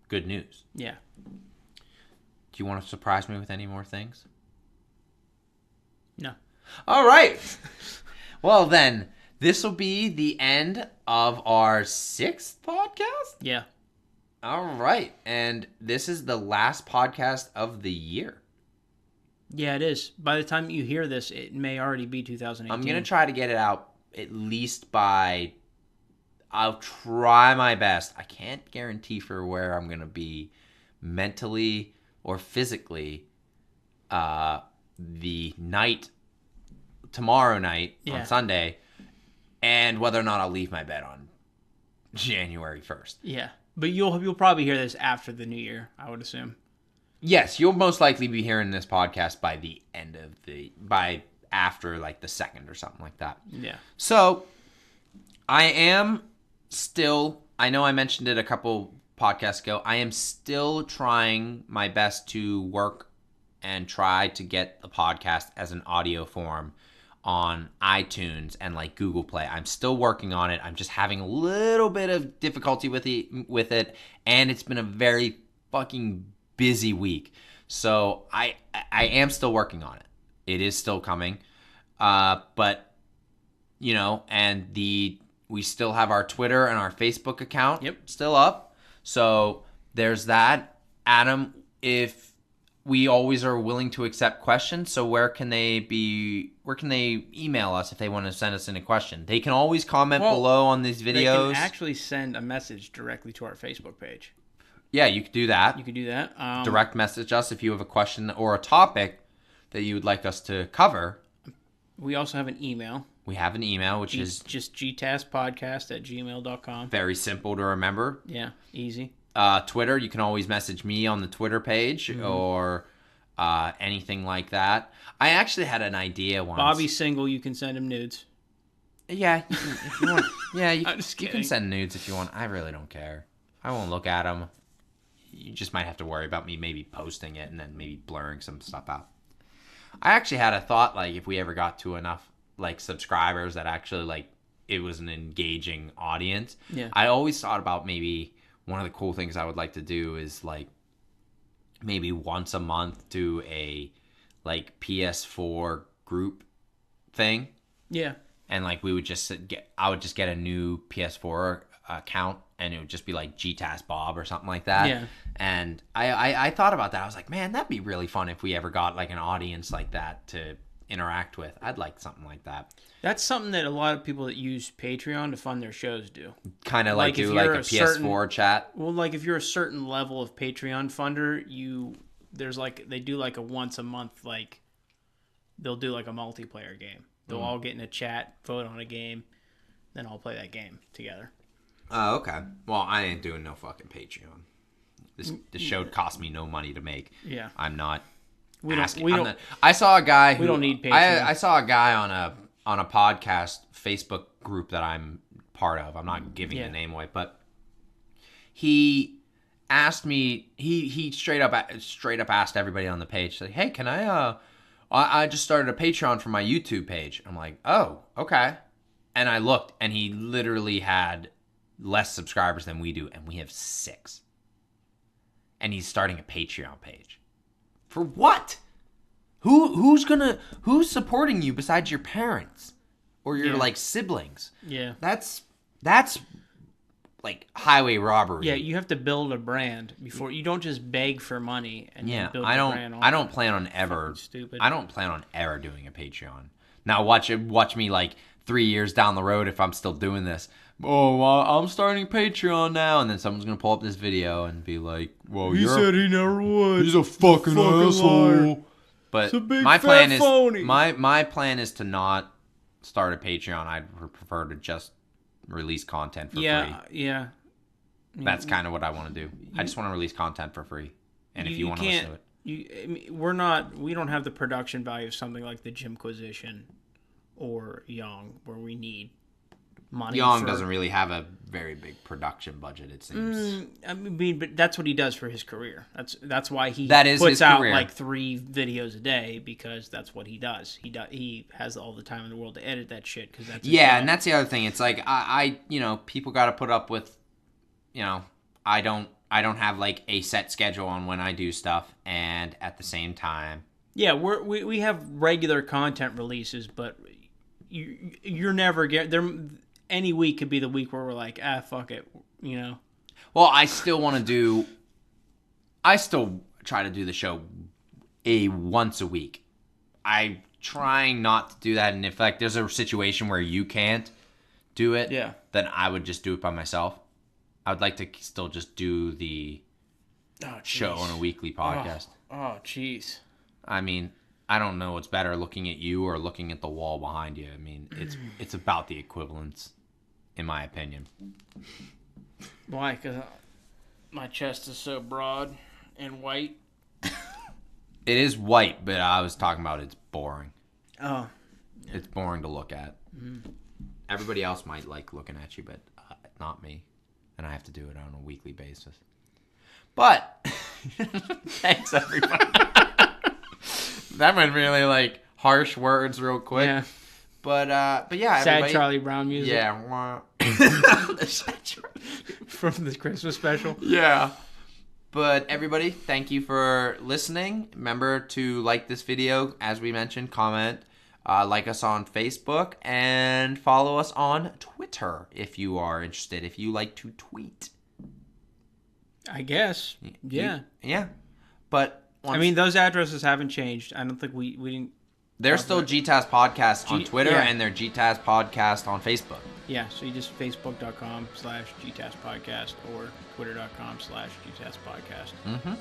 good news. Yeah. Do you want to surprise me with any more things? No. All right. Well, then, this will be the end of our 6th podcast? Yeah. All right. And this is the last podcast of the year. Yeah, it is. By the time you hear this, it may already be 2018. I'm going to try to get it out at least by... I'll try my best. I can't guarantee for where I'm going to be mentally or physically tomorrow night on Sunday, and whether or not I'll leave my bed on January 1st. Yeah, but you'll probably hear this after the new year, I would assume. Yes, you'll most likely be hearing this podcast by after the 2nd or something like that. Yeah. So I am still, I know I mentioned it a couple podcasts ago, I am still trying my best to work and try to get the podcast as an audio form on iTunes and Google Play. I'm still working on it. I'm just having a little bit of difficulty with it, and it's been a very fucking busy week. So I am still working on it. It is still coming. But we still have our Twitter and our Facebook account still up. So there's that. Adam, if we always are willing to accept questions, so where can they email us if they want to send us in a question? They can always comment below on these videos. They can actually send a message directly to our Facebook page. Yeah, you could do that. Direct message us if you have a question or a topic that you would like us to cover. We also have an email. We have an email, which is just gtaspodcast@gmail.com. Very simple to remember. Yeah, easy. Twitter, you can always message me on the Twitter page or anything like that. I actually had an idea once. Bobby's single, you can send him nudes. Yeah, if you want. Yeah, you can send nudes if you want. I really don't care. I won't look at them. You just might have to worry about me maybe posting it and then maybe blurring some stuff out. I actually had a thought, if we ever got to enough subscribers that actually it was an engaging audience. Yeah. I always thought about maybe one of the cool things I would like to do is maybe once a month do a PS4 group thing. Yeah. And we would I would just get a new PS4 account, and it would just be like GTAS Bob or something like that. Yeah. And I thought about that. I was like, man, that'd be really fun if we ever got like an audience like that to interact with. I'd like something like that. That's something that a lot of people that use Patreon to fund their shows do. Kind of like do like a PS4 chat. Well, like if you're a certain level of Patreon funder, they do like a once a month, like they'll do like a multiplayer game. They'll all get in a chat, vote on a game, then all play that game together. Oh, okay. Well, I ain't doing no fucking Patreon. This show cost me no money to make. Yeah. I'm not. I saw a guy who we don't need Patreon. I saw a guy on a podcast Facebook group that I'm part of. I'm not giving the name away, but he asked me. He straight up asked everybody on the page, like, "Hey, can I just started a Patreon for my YouTube page." I'm like, "Oh, okay." And I looked, and he literally had less subscribers than we do, and we have 6. And he's starting a Patreon page. For what? Who's supporting you besides your parents or your like siblings? Yeah. That's like highway robbery. Yeah, you have to build a brand before you don't just beg for money and build a brand. I don't plan on ever. Stupid. I don't plan on ever doing a Patreon. Now watch me like 3 years down the road if I'm still doing this. Oh, well, I'm starting Patreon now, and then someone's gonna pull up this video and be like, "Well, he said he never would. He's a fucking asshole." Liar. But it's a big my plan is phony. my plan is to not start a Patreon. I'd prefer to just release content for free. Yeah. That's kind of what I want to do. I just want to release content for free, and if you want to listen to it, we don't have the production value of something like the Jimquisition or Young, where we need money. Young doesn't really have a very big production budget, it seems. I mean, but that's what he does for his career. That's why he puts his out career. like 3 videos a day, because that's what he does. He has all the time in the world to edit that shit, because that's his job. And that's the other thing. It's like I people got to put up with, I don't have like a set schedule on when I do stuff, and at the same time, we have regular content releases, but you're never there. Any week could be the week where we're like, fuck it, Well, I still try to do the show once a week. I'm trying not to do that, and if like there's a situation where you can't do it, then I would just do it by myself. I would like to still just do the show on a weekly podcast. Oh, jeez. I mean, I don't know what's better, looking at you or looking at the wall behind you. I mean, it's about the equivalence, in my opinion. Why? Because my chest is so broad and white. It is white, but I was talking about it's boring. Oh. Yeah. It's boring to look at. Mm-hmm. Everybody else might like looking at you, but not me. And I have to do it on a weekly basis. But, thanks everybody. That went really like harsh words real quick. Yeah. But yeah, everybody. Sad Charlie Brown music. Yeah. From the Christmas special. Yeah. But everybody, thank you for listening. Remember to like this video, as we mentioned, comment, like us on Facebook, and follow us on Twitter if you are interested, if you like to tweet. I guess. Yeah. Yeah. But I mean, those addresses haven't changed. I don't think we didn't. They're still GTAS Podcast on Twitter, and they're GTAS Podcast on Facebook. Yeah, so you just facebook.com/GTAS Podcast or twitter.com/GTAS Podcast. Mm-hmm.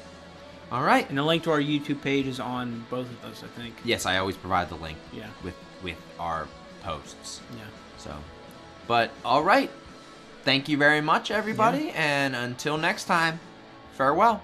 All right. And the link to our YouTube page is on both of those, I think. Yes, I always provide the link. Yeah. With our posts. Yeah. So, but all right. Thank you very much, everybody, and until next time, farewell.